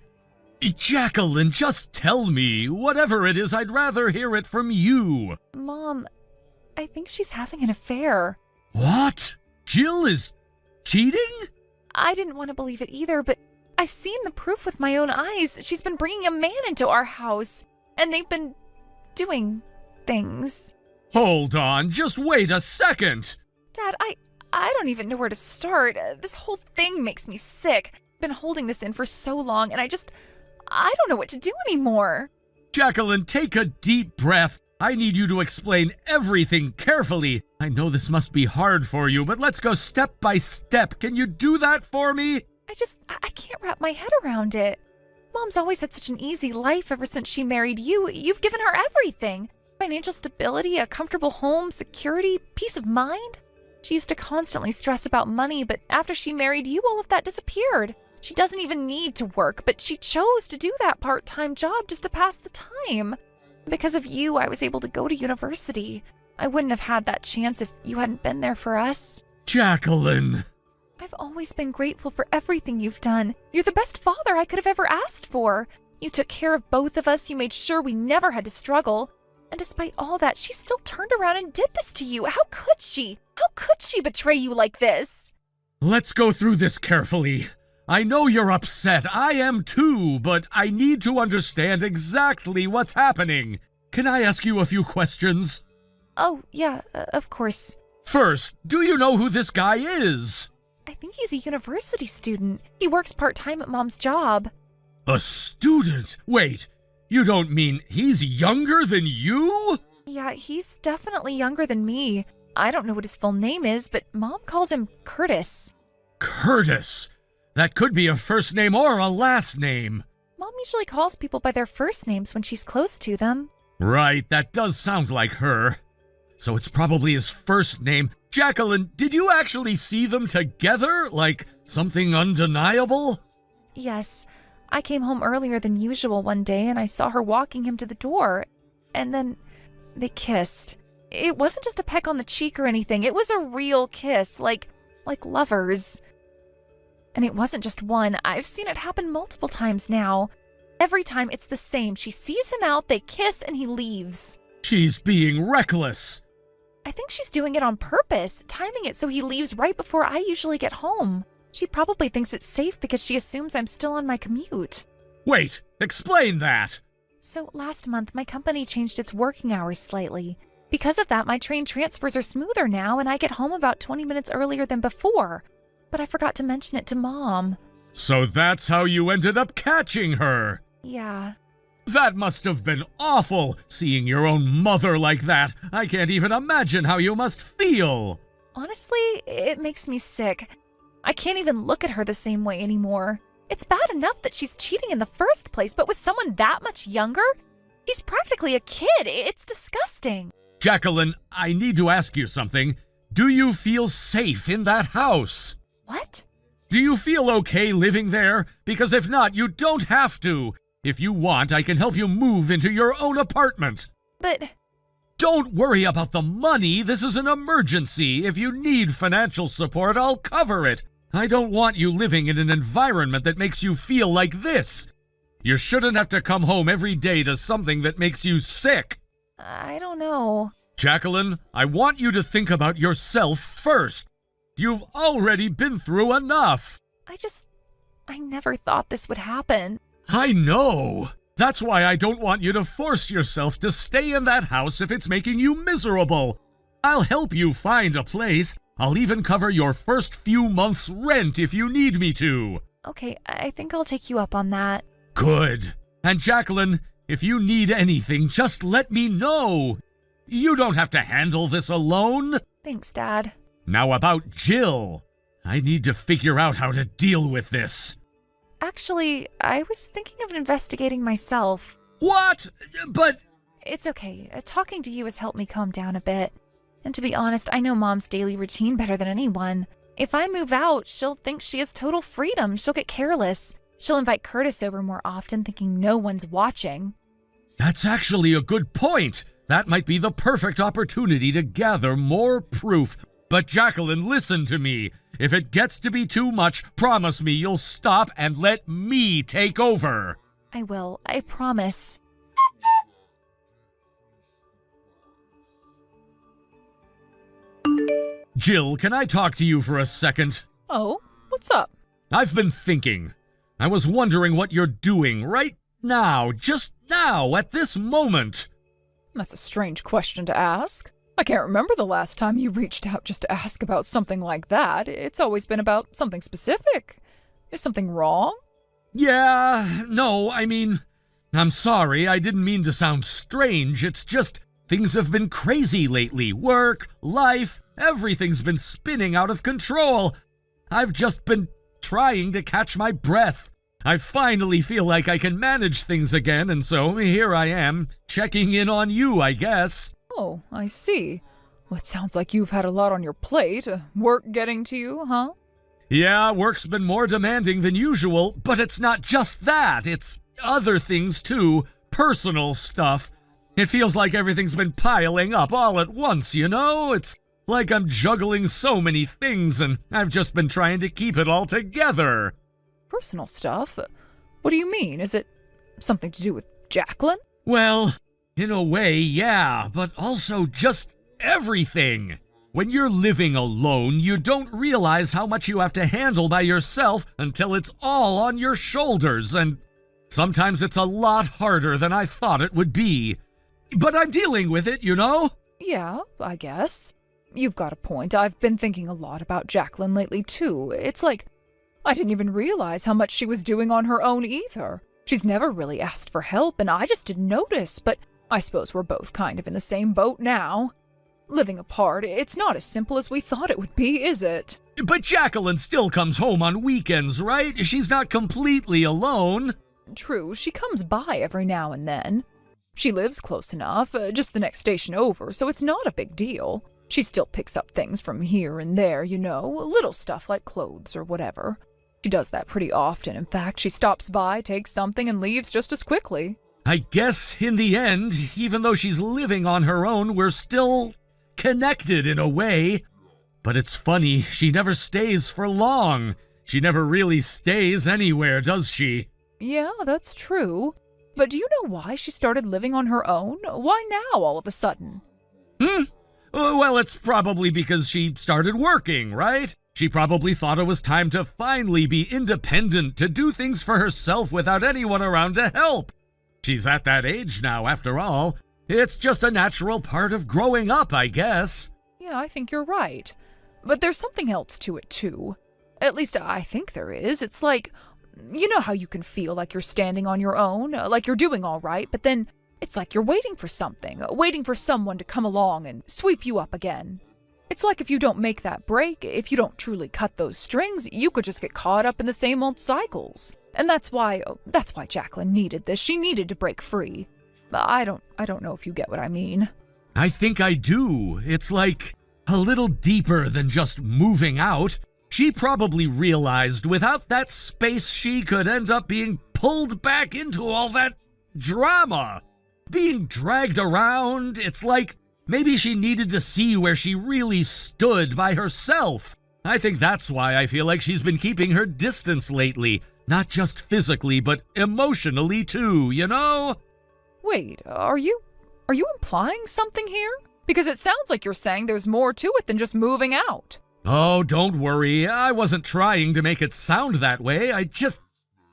Jacqueline, just tell me. Whatever it is, I'd rather hear it from you. Mom, I think she's having an affair. What? Jill is cheating? I didn't want to believe it either, but I've seen the proof with my own eyes. She's been bringing a man into our house, and they've been doing things. Hold on, just wait a second. Dad, I don't even know where to start. This whole thing makes me sick. I've been holding this in for so long, and I don't know what to do anymore. Jacqueline, take a deep breath. I need you to explain everything carefully. I know this must be hard for you, but let's go step by step. Can you do that for me? I can't wrap my head around it. Mom's always had such an easy life ever since she married you. You've given her everything. Financial stability, a comfortable home, security, peace of mind. She used to constantly stress about money, but after she married you, all of that disappeared. She doesn't even need to work, but she chose to do that part-time job just to pass the time. Because of you, I was able to go to university. I wouldn't have had that chance if you hadn't been there for us. Jacqueline! I've always been grateful for everything you've done. You're the best father I could have ever asked for. You took care of both of us. You made sure we never had to struggle. And despite all that, she still turned around and did this to you. How could she? How could she betray you like this? Let's go through this carefully. I know you're upset. I am too, but I need to understand exactly what's happening. Can I ask you a few questions? Oh, yeah, of course. First, do you know who this guy is? I think he's a university student. He works part-time at Mom's job. A student? Wait, you don't mean he's younger than you? Yeah, he's definitely younger than me. I don't know what his full name is, but Mom calls him Curtis. Curtis? That could be a first name or a last name. Mom usually calls people by their first names when she's close to them. Right, that does sound like her. So it's probably his first name. Jacqueline, did you actually see them together? Like something undeniable? Yes. I came home earlier than usual one day and I saw her walking him to the door. And then they kissed. It wasn't just a peck on the cheek or anything. It was a real kiss, like lovers. And it wasn't just one. I've seen it happen multiple times now. Every time it's the same. She sees him out, they kiss, and he leaves. She's being reckless. I think she's doing it on purpose, timing it so he leaves right before I usually get home. She probably thinks it's safe because she assumes I'm still on my commute. Wait, explain that. So last month, my company changed its working hours slightly. Because of that, my train transfers are smoother now, and I get home about 20 minutes earlier than before. But I forgot to mention it to Mom. So that's how you ended up catching her. Yeah. That must have been awful, seeing your own mother like that. I can't even imagine how you must feel. Honestly, it makes me sick. I can't even look at her the same way anymore. It's bad enough that she's cheating in the first place, but with someone that much younger? He's practically a kid. It's disgusting. Jacqueline, I need to ask you something. Do you feel safe in that house? What? Do you feel okay living there? Because if not, you don't have to. If you want, I can help you move into your own apartment. But... Don't worry about the money. This is an emergency. If you need financial support, I'll cover it. I don't want you living in an environment that makes you feel like this. You shouldn't have to come home every day to something that makes you sick. I don't know. Jacqueline, I want you to think about yourself first. You've already been through enough. I never thought this would happen. I know. That's why I don't want you to force yourself to stay in that house if it's making you miserable. I'll help you find a place. I'll even cover your first few months' rent if you need me to. Okay, I think I'll take you up on that. Good. And Jacqueline, if you need anything, just let me know. You don't have to handle this alone. Thanks, Dad. Now about Jill. I need to figure out how to deal with this. Actually, I was thinking of investigating myself. What? But... It's okay. Talking to you has helped me calm down a bit. And to be honest, I know Mom's daily routine better than anyone. If I move out, she'll think she has total freedom. She'll get careless. She'll invite Curtis over more often, thinking no one's watching. That's actually a good point. That might be the perfect opportunity to gather more proof. But Jacqueline, listen to me. If it gets to be too much, promise me you'll stop and let me take over. I will. I promise. Jill, can I talk to you for a second? Oh, what's up? I've been thinking. I was wondering what you're doing right now, just now, at this moment. That's a strange question to ask. I can't remember the last time you reached out just to ask about something like that. It's always been about something specific. Is something wrong? Yeah, no, I mean, I'm sorry, I didn't mean to sound strange. It's just things have been crazy lately. Work, life, everything's been spinning out of control. I've just been trying to catch my breath. I finally feel like I can manage things again, and so here I am, checking in on you, I guess. Oh, I see. Well, it sounds like you've had a lot on your plate. Work getting to you, huh? Yeah, work's been more demanding than usual, but it's not just that. It's other things too, personal stuff. It feels like everything's been piling up all at once, you know? It's like I'm juggling so many things, and I've just been trying to keep it all together. Personal stuff? What do you mean? Is it something to do with Jacqueline? Well, in a way, yeah, but also just everything. When you're living alone, you don't realize how much you have to handle by yourself until it's all on your shoulders, and sometimes it's a lot harder than I thought it would be. But I'm dealing with it, you know? Yeah, I guess. You've got a point. I've been thinking a lot about Jacqueline lately, too. It's like I didn't even realize how much she was doing on her own either. She's never really asked for help, and I just didn't notice, but I suppose we're both kind of in the same boat now. Living apart, it's not as simple as we thought it would be, is it? But Jacqueline still comes home on weekends, right? She's not completely alone. True, she comes by every now and then. She lives close enough, just the next station over, so it's not a big deal. She still picks up things from here and there, you know, little stuff like clothes or whatever. She does that pretty often. In fact, she stops by, takes something, and leaves just as quickly. I guess in the end, even though she's living on her own, we're still connected in a way. But it's funny, she never stays for long. She never really stays anywhere, does she? Yeah, that's true. But do you know why she started living on her own? Why now, all of a sudden? Well, it's probably because she started working, right? She probably thought it was time to finally be independent, to do things for herself without anyone around to help. She's at that age now, after all. It's just a natural part of growing up, I guess. Yeah, I think you're right. But there's something else to it, too. At least I think there is. It's like, you know how you can feel like you're standing on your own, like you're doing all right, but then it's like you're waiting for something, waiting for someone to come along and sweep you up again. It's like if you don't make that break, if you don't truly cut those strings, you could just get caught up in the same old cycles. And that's why Jacqueline needed this. She needed to break free. I don't know if you get what I mean. I think I do. It's like a little deeper than just moving out. She probably realized without that space she could end up being pulled back into all that drama. Being dragged around, it's like maybe she needed to see where she really stood by herself. I think that's why I feel like she's been keeping her distance lately. Not just physically, but emotionally too, you know? Wait, are you implying something here? Because it sounds like you're saying there's more to it than just moving out. Oh, don't worry. I wasn't trying to make it sound that way.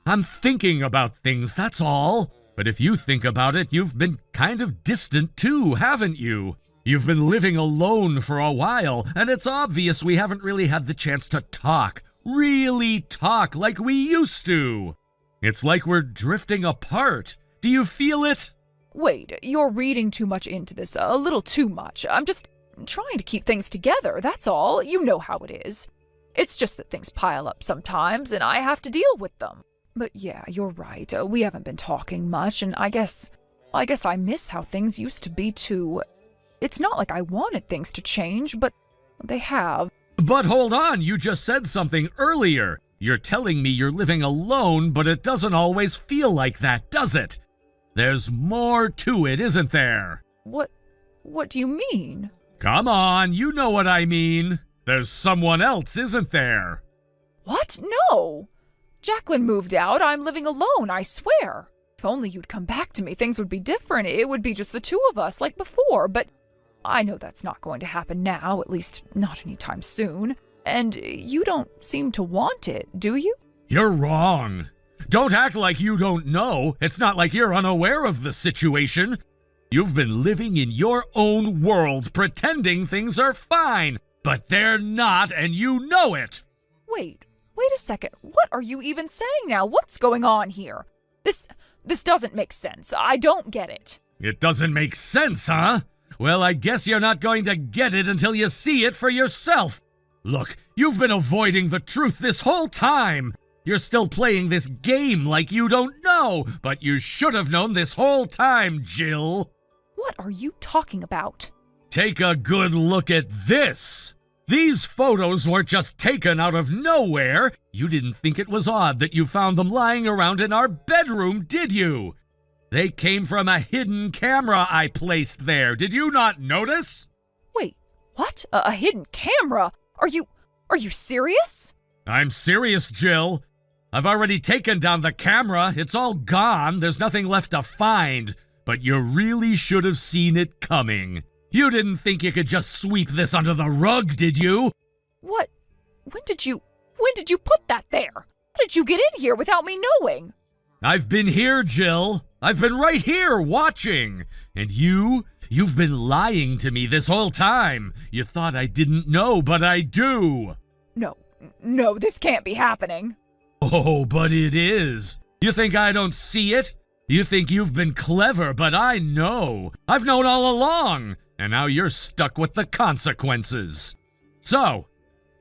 I'm thinking about things, that's all. But if you think about it, you've been kind of distant too, haven't you? You've been living alone for a while, and it's obvious we haven't really had the chance to talk. Really talk like we used to. It's like we're drifting apart. Do you feel it? Wait, you're reading too much into this, a little too much. I'm just trying to keep things together, that's all. You know how it is. It's just that things pile up sometimes, and I have to deal with them. But yeah, you're right. We haven't been talking much, and I guess I miss how things used to be too. It's not like I wanted things to change, but they have. But hold on, you just said something earlier. You're telling me you're living alone, but it doesn't always feel like that, does it? There's more to it, isn't there? What do you mean? Come on, you know what I mean. There's someone else, isn't there? What? No! Jacqueline moved out. I'm living alone, I swear. If only you'd come back to me, things would be different. It would be just the two of us, like before, but I know that's not going to happen now, at least not anytime soon. And you don't seem to want it, do you? You're wrong. Don't act like you don't know. It's not like you're unaware of the situation. You've been living in your own world, pretending things are fine, but they're not, and you know it. Wait a second. What are you even saying now? What's going on here? This doesn't make sense. I don't get it. It doesn't make sense, huh? Well, I guess you're not going to get it until you see it for yourself. Look, you've been avoiding the truth this whole time. You're still playing this game like you don't know, but you should have known this whole time, Jill. What are you talking about? Take a good look at this. These photos weren't just taken out of nowhere. You didn't think it was odd that you found them lying around in our bedroom, did you? They came from a hidden camera I placed there. Did you not notice? Wait, what? A hidden camera? Are you serious? I'm serious, Jill. I've already taken down the camera. It's all gone. There's nothing left to find. But you really should have seen it coming. You didn't think you could just sweep this under the rug, did you? What? When did you put that there? How did you get in here without me knowing? I've been here, Jill. I've been right here watching. And you've been lying to me this whole time. You thought I didn't know, but I do. No, this can't be happening. Oh, but it is. You think I don't see it? You think you've been clever, but I know. I've known all along. And now you're stuck with the consequences. So,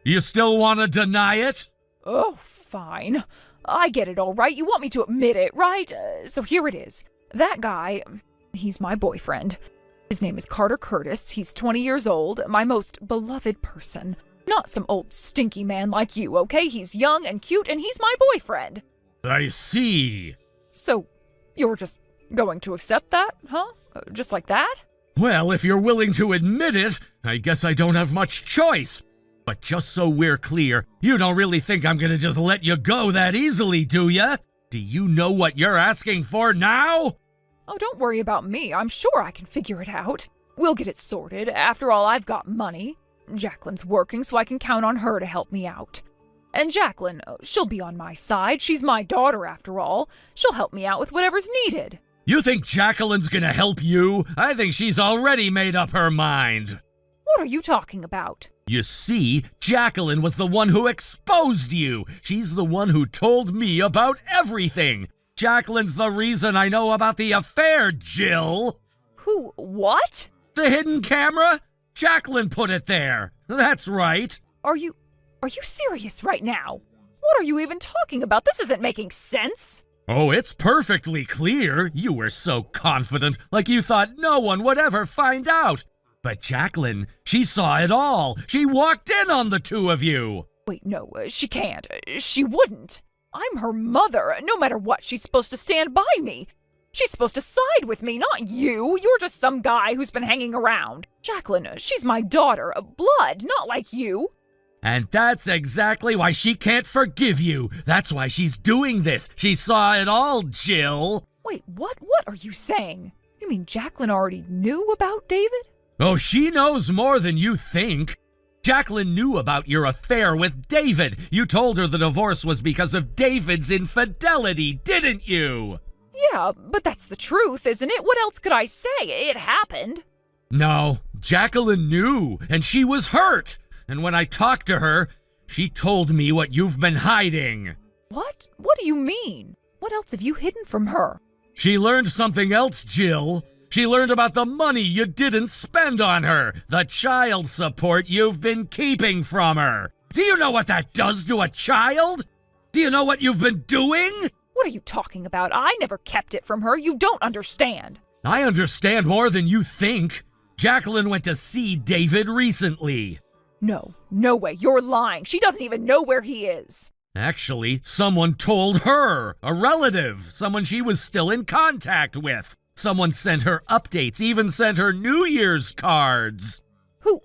you still want to deny it? Oh, fine. I get it all right. You want me to admit it, right? So here it is. That guy, he's my boyfriend. His name is Carter Curtis. He's 20 years old, my most beloved person. Not some old stinky man like you, okay? He's young and cute, and he's my boyfriend. I see. So, you're just going to accept that, huh? Just like that? Well, if you're willing to admit it, I guess I don't have much choice. But just so we're clear, you don't really think I'm gonna just let you go that easily, do ya? Do you know what you're asking for now? Oh, don't worry about me. I'm sure I can figure it out. We'll get it sorted. After all, I've got money. Jacqueline's working, so I can count on her to help me out. And Jacqueline, she'll be on my side. She's my daughter, after all. She'll help me out with whatever's needed. You think Jacqueline's gonna help you? I think she's already made up her mind. What are you talking about? You see, Jacqueline was the one who exposed you. She's the one who told me about everything. Jacqueline's the reason I know about the affair, Jill. Who? What? The hidden camera? Jacqueline put it there. That's right. Are you serious right now? What are you even talking about? This isn't making sense. Oh, it's perfectly clear. You were so confident, like you thought no one would ever find out. But Jacqueline, she saw it all. She walked in on the two of you. Wait, no, she can't. She wouldn't. I'm her mother. No matter what, she's supposed to stand by me. She's supposed to side with me, not you. You're just some guy who's been hanging around. Jacqueline, she's my daughter. Blood, not like you. And that's exactly why she can't forgive you. That's why she's doing this. She saw it all, Jill. Wait, what? What are you saying? You mean Jacqueline already knew about David? Oh, she knows more than you think. Jacqueline knew about your affair with David. You told her the divorce was because of David's infidelity, didn't you? Yeah, but that's the truth, isn't it? What else could I say? It happened. No, Jacqueline knew, and she was hurt. And when I talked to her, she told me what you've been hiding. What? What do you mean? What else have you hidden from her? She learned something else, Jill. She learned about the money you didn't spend on her, the child support you've been keeping from her. Do you know what that does to a child? Do you know what you've been doing? What are you talking about? I never kept it from her. You don't understand. I understand more than you think. Jacqueline went to see David recently. No way, you're lying. She doesn't even know where he is. Actually, someone told her, a relative, someone she was still in contact with. Someone sent her updates, even sent her New Year's cards. Who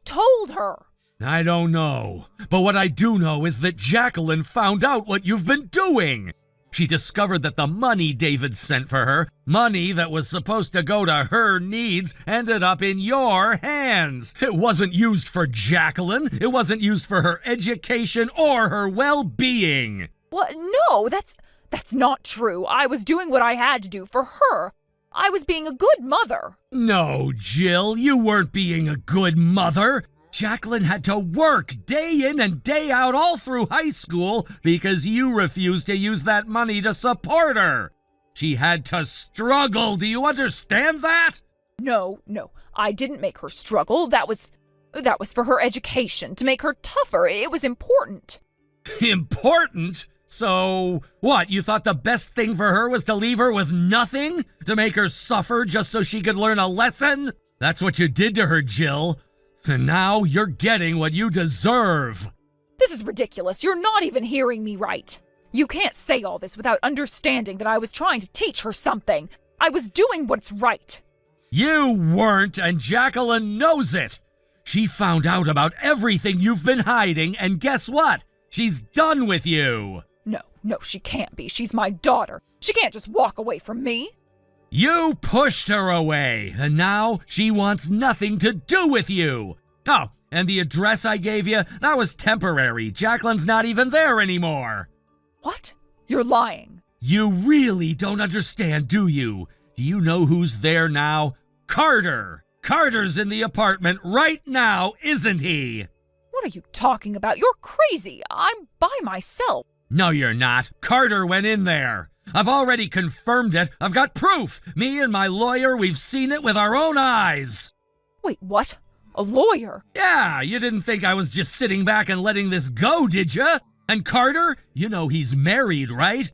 told her? I don't know, but what I do know is that Jacqueline found out what you've been doing. She discovered that the money David sent for her, money that was supposed to go to her needs, ended up in your hands. It wasn't used for Jacqueline. It wasn't used for her education or her well-being. What? No, that's not true. I was doing what I had to do for her. I was being a good mother. No, Jill, you weren't being a good mother. Jacqueline had to work day in and day out all through high school because you refused to use that money to support her. She had to struggle. Do you understand that? No, I didn't make her struggle. That was for her education, to make her tougher. It was important. Important? So, what, you thought the best thing for her was to leave her with nothing? To make her suffer just so she could learn a lesson? That's what you did to her, Jill. And now you're getting what you deserve. This is ridiculous. You're not even hearing me right. You can't say all this without understanding that I was trying to teach her something. I was doing what's right. You weren't, and Jacqueline knows it. She found out about everything you've been hiding, and guess what? She's done with you. No, she can't be. She's my daughter. She can't just walk away from me. You pushed her away, and now she wants nothing to do with you. Oh, and the address I gave you, that was temporary. Jacqueline's not even there anymore. What? You're lying. You really don't understand, do you? Do you know who's there now? Carter. Carter's in the apartment right now, isn't he? What are you talking about? You're crazy. I'm by myself. No, you're not. Carter went in there. I've already confirmed it. I've got proof. Me and my lawyer, we've seen it with our own eyes. Wait, what? A lawyer? Yeah, you didn't think I was just sitting back and letting this go, did you? And Carter, you know he's married, right?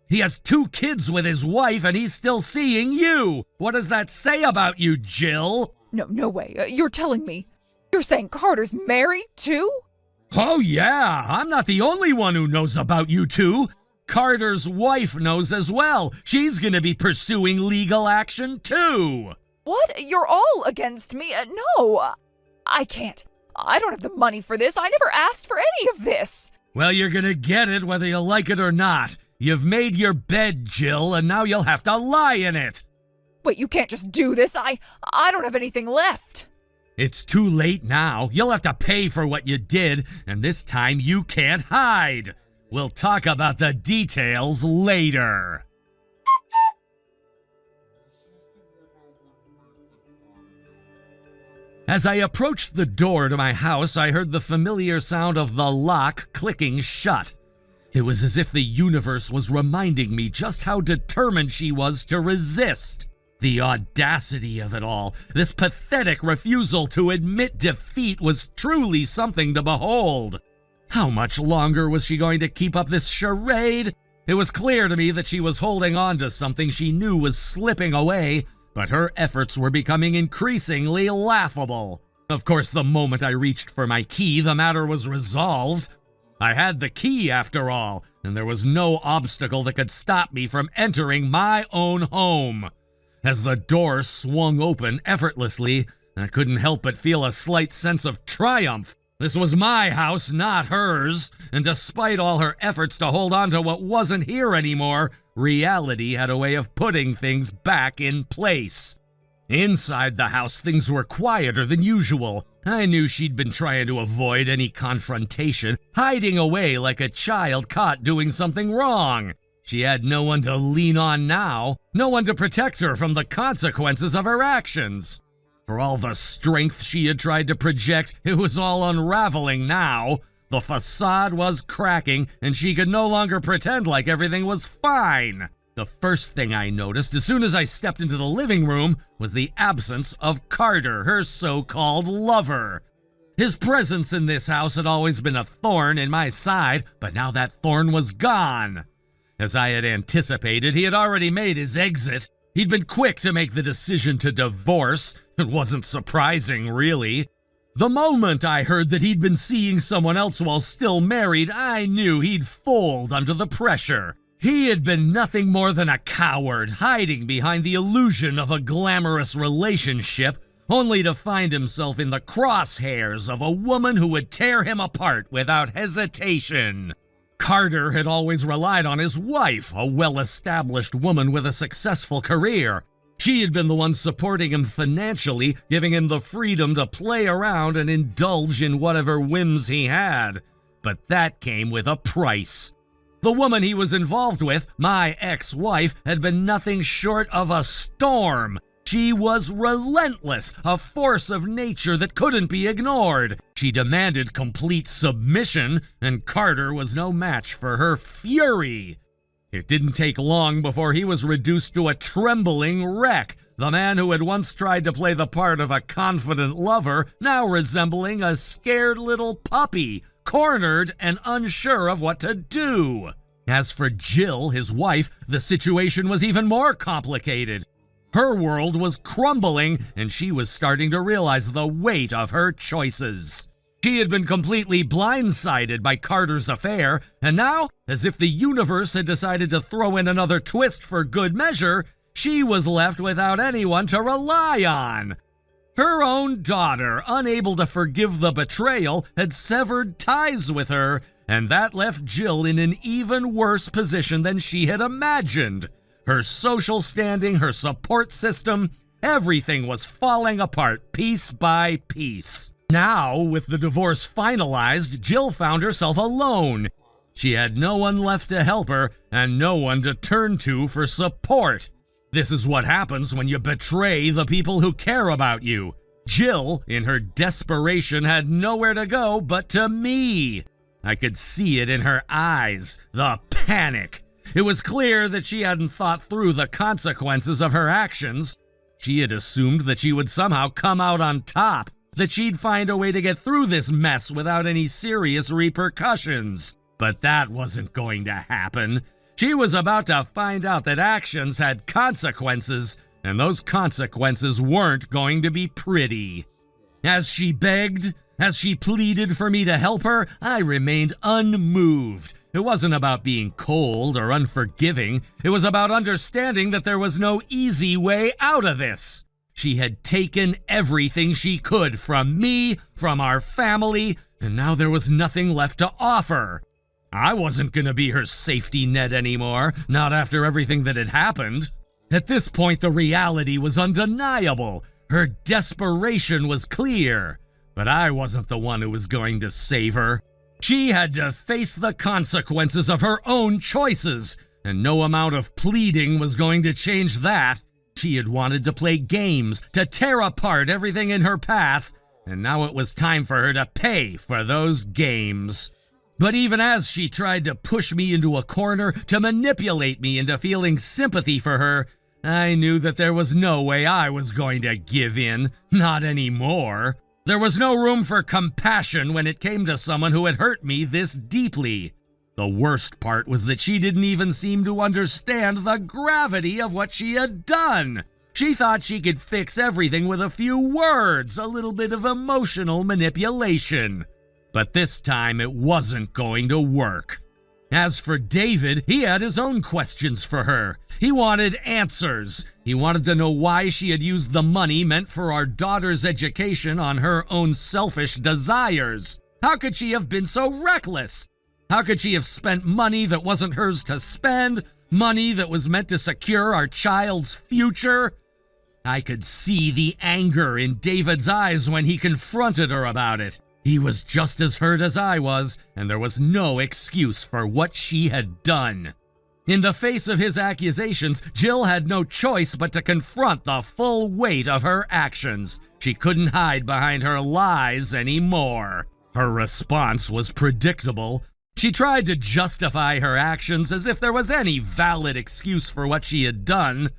He has 2 kids with his wife and he's still seeing you. What does that say about you, Jill? No way. You're telling me. You're saying Carter's married too? Oh yeah, I'm not the only one who knows about you two. Carter's wife knows as well. She's gonna be pursuing legal action too. What? You're all against me? No, I can't. I don't have the money for this. I never asked for any of this. Well, you're gonna get it whether you like it or not. You've made your bed, Jill, and now you'll have to lie in it. Wait, you can't just do this. I don't have anything left. It's too late now. You'll have to pay for what you did, and this time you can't hide. We'll talk about the details later. As I approached the door to my house, I heard the familiar sound of the lock clicking shut. It was as if the universe was reminding me just how determined she was to resist. The audacity of it all, this pathetic refusal to admit defeat, was truly something to behold. How much longer was she going to keep up this charade? It was clear to me that she was holding on to something she knew was slipping away, but her efforts were becoming increasingly laughable. Of course, the moment I reached for my key, the matter was resolved. I had the key, after all, and there was no obstacle that could stop me from entering my own home. As the door swung open effortlessly, I couldn't help but feel a slight sense of triumph. This was my house, not hers, and despite all her efforts to hold on to what wasn't here anymore, reality had a way of putting things back in place. Inside the house, things were quieter than usual. I knew she'd been trying to avoid any confrontation, hiding away like a child caught doing something wrong. She had no one to lean on now, no one to protect her from the consequences of her actions. For all the strength she had tried to project, it was all unraveling now. The facade was cracking, and she could no longer pretend like everything was fine. The first thing I noticed as soon as I stepped into the living room was the absence of Carter, her so-called lover. His presence in this house had always been a thorn in my side, but now that thorn was gone. As I had anticipated, he had already made his exit. He'd been quick to make the decision to divorce. It wasn't surprising, really. The moment I heard that he'd been seeing someone else while still married, I knew he'd fold under the pressure. He had been nothing more than a coward, hiding behind the illusion of a glamorous relationship, only to find himself in the crosshairs of a woman who would tear him apart without hesitation. Carter had always relied on his wife, a well-established woman with a successful career. She had been the one supporting him financially, giving him the freedom to play around and indulge in whatever whims he had. But that came with a price. The woman he was involved with, my ex-wife, had been nothing short of a storm. She was relentless, a force of nature that couldn't be ignored. She demanded complete submission, and Carter was no match for her fury. It didn't take long before he was reduced to a trembling wreck, the man who had once tried to play the part of a confident lover, now resembling a scared little puppy, cornered and unsure of what to do. As for Jill, his wife, the situation was even more complicated. Her world was crumbling, and she was starting to realize the weight of her choices. She had been completely blindsided by Carter's affair, and now, as if the universe had decided to throw in another twist for good measure, she was left without anyone to rely on. Her own daughter, unable to forgive the betrayal, had severed ties with her, and that left Jill in an even worse position than she had imagined. Her social standing, her support system, everything was falling apart piece by piece. Now, with the divorce finalized, Jill found herself alone. She had no one left to help her and no one to turn to for support. This is what happens when you betray the people who care about you. Jill, in her desperation, had nowhere to go but to me. I could see it in her eyes, the panic. It was clear that she hadn't thought through the consequences of her actions. She had assumed that she would somehow come out on top, that she'd find a way to get through this mess without any serious repercussions. But that wasn't going to happen. She was about to find out that actions had consequences, and those consequences weren't going to be pretty. As she begged, as she pleaded for me to help her, I remained unmoved. It wasn't about being cold or unforgiving. It was about understanding that there was no easy way out of this. She had taken everything she could from me, from our family, and now there was nothing left to offer. I wasn't going to be her safety net anymore, not after everything that had happened. At this point, the reality was undeniable. Her desperation was clear, but I wasn't the one who was going to save her. She had to face the consequences of her own choices, and no amount of pleading was going to change that. She had wanted to play games, to tear apart everything in her path, and now it was time for her to pay for those games. But even as she tried to push me into a corner, to manipulate me into feeling sympathy for her, I knew that there was no way I was going to give in, not anymore. There was no room for compassion when it came to someone who had hurt me this deeply. The worst part was that she didn't even seem to understand the gravity of what she had done. She thought she could fix everything with a few words, a little bit of emotional manipulation. But this time it wasn't going to work. As for David, he had his own questions for her. He wanted answers. He wanted to know why she had used the money meant for our daughter's education on her own selfish desires. How could she have been so reckless? How could she have spent money that wasn't hers to spend? Money that was meant to secure our child's future? I could see the anger in David's eyes when he confronted her about it. He was just as hurt as I was, and there was no excuse for what she had done. In the face of his accusations, Jill had no choice but to confront the full weight of her actions. She couldn't hide behind her lies anymore. Her response was predictable. She tried to justify her actions as if there was any valid excuse for what she had done.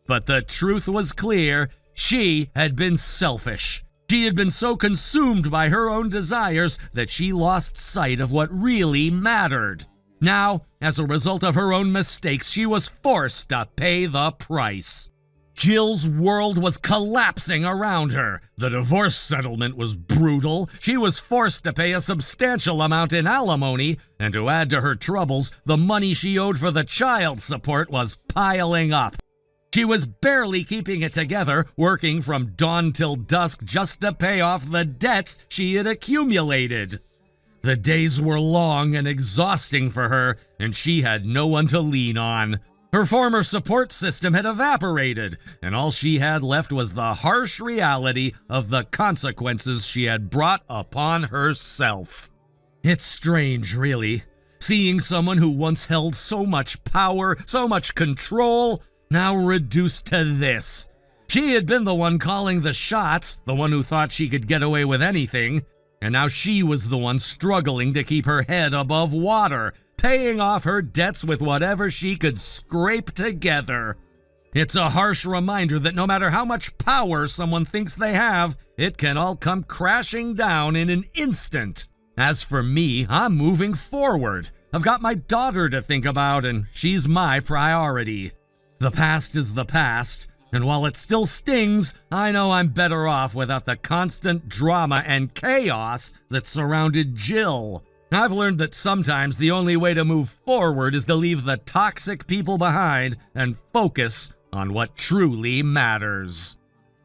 But the truth was clear. She had been selfish. She had been so consumed by her own desires that she lost sight of what really mattered. Now, as a result of her own mistakes, she was forced to pay the price. Jill's world was collapsing around her. The divorce settlement was brutal. She was forced to pay a substantial amount in alimony, and to add to her troubles, the money she owed for the child support was piling up. She was barely keeping it together, working from dawn till dusk just to pay off the debts she had accumulated. The days were long and exhausting for her, and she had no one to lean on. Her former support system had evaporated, and all she had left was the harsh reality of the consequences she had brought upon herself. It's strange, really, seeing someone who once held so much power, so much control, now reduced to this. She had been the one calling the shots, the one who thought she could get away with anything, and now she was the one struggling to keep her head above water, paying off her debts with whatever she could scrape together. It's a harsh reminder that no matter how much power someone thinks they have, it can all come crashing down in an instant. As for me, I'm moving forward. I've got my daughter to think about, and she's my priority. The past is the past, and while it still stings, I know I'm better off without the constant drama and chaos that surrounded Jill. I've learned that sometimes the only way to move forward is to leave the toxic people behind and focus on what truly matters.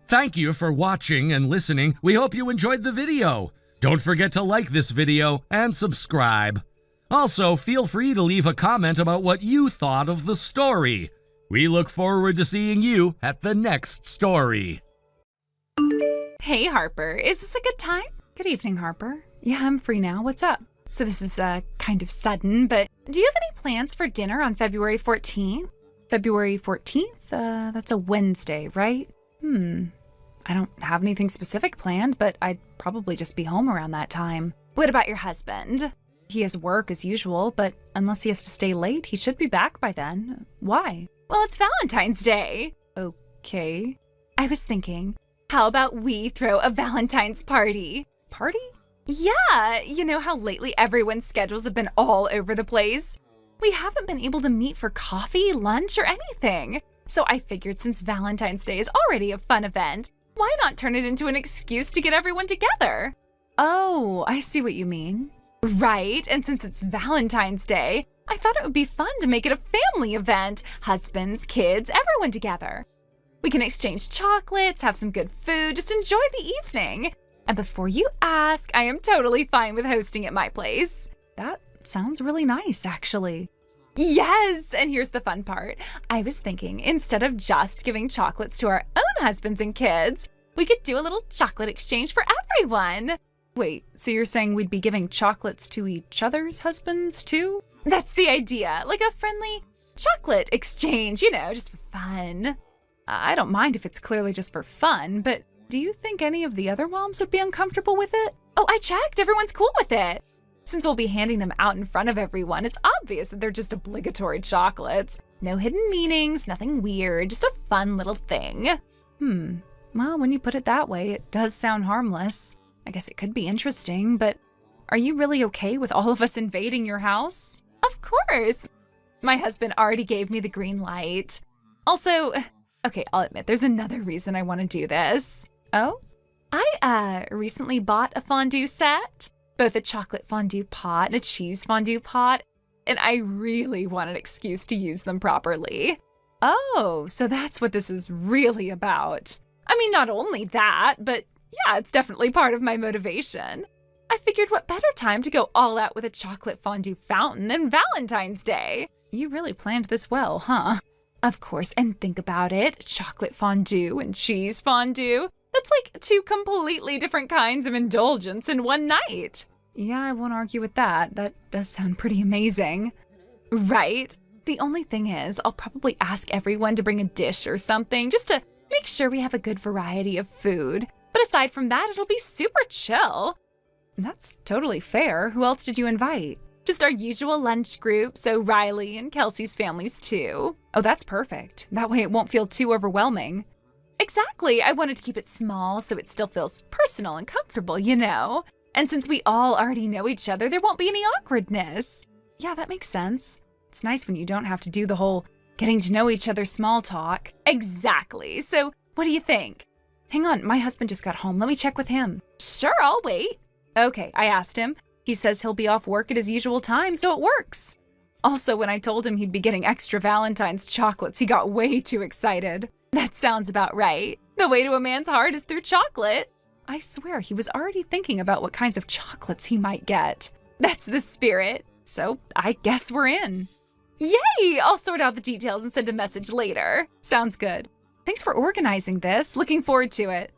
Thank you for watching and listening. We hope you enjoyed the video. Don't forget to like this video and subscribe. Also, feel free to leave a comment about what you thought of the story. We look forward to seeing you at the next story. Hey, Harper, is this a good time? Good evening, Harper. Yeah, I'm free now. What's up? So this is kind of sudden, but Do you have any plans for dinner on February 14th? February 14th? That's a Wednesday, right? I don't have anything specific planned, but I'd probably just be home around that time. What about your husband? He has work as usual, but unless he has to stay late, he should be back by then. Why? Well, it's Valentine's Day. Okay. I was thinking, how about we throw a Valentine's party? Party? Yeah, you know how lately everyone's schedules have been all over the place? We haven't been able to meet for coffee, lunch, or anything. So I figured since Valentine's Day is already a fun event, why not turn it into an excuse to get everyone together? Oh, I see what you mean. Right, and since it's Valentine's Day, I thought it would be fun to make it a family event. Husbands, kids, everyone together. We can exchange chocolates, have some good food, just enjoy the evening. And before you ask, I am totally fine with hosting at my place. That sounds really nice, actually. Yes, and here's the fun part. I was thinking instead of just giving chocolates to our own husbands and kids, we could do a little chocolate exchange for everyone. Wait, so you're saying we'd be giving chocolates to each other's husbands, too? That's the idea, like a friendly chocolate exchange, just for fun. I don't mind if it's clearly just for fun, but do you think any of the other moms would be uncomfortable with it? Oh, I checked. Everyone's cool with it. Since we'll be handing them out in front of everyone, it's obvious that they're just obligatory chocolates. No hidden meanings, nothing weird, just a fun little thing. Well, when you put it that way, it does sound harmless. I guess it could be interesting, but are you really okay with all of us invading your house? Of course. My husband already gave me the green light. Also, okay, I'll admit, there's another reason I want to do this. Oh? I recently bought a fondue set, both a chocolate fondue pot and a cheese fondue pot, and I really want an excuse to use them properly. Oh, so that's what this is really about. I mean, not only that, but yeah, it's definitely part of my motivation. I figured what better time to go all out with a chocolate fondue fountain than Valentine's Day. You really planned this well, huh? Of course, and think about it, chocolate fondue and cheese fondue. That's like two completely different kinds of indulgence in one night. Yeah, I won't argue with that. That does sound pretty amazing. Right? The only thing is, I'll probably ask everyone to bring a dish or something just to make sure we have a good variety of food. But aside from that, it'll be super chill. That's totally fair. Who else did you invite? Just our usual lunch group, so Riley and Kelsey's families too. Oh, that's perfect. That way it won't feel too overwhelming. Exactly. I wanted to keep it small so it still feels personal and comfortable, And since we all already know each other, there won't be any awkwardness. Yeah, that makes sense. It's nice when you don't have to do the whole Getting to know each other, small talk. Exactly. So, what do you think? Hang on, my husband just got home. Let me check with him. Sure, I'll wait. Okay, I asked him. He says he'll be off work at his usual time, so it works. Also, when I told him he'd be getting extra Valentine's chocolates, he got way too excited. That sounds about right. The way to a man's heart is through chocolate. I swear he was already thinking about what kinds of chocolates he might get. That's the spirit. So I guess we're in. Yay! I'll sort out the details and send a message later. Sounds good. Thanks for organizing this. Looking forward to it.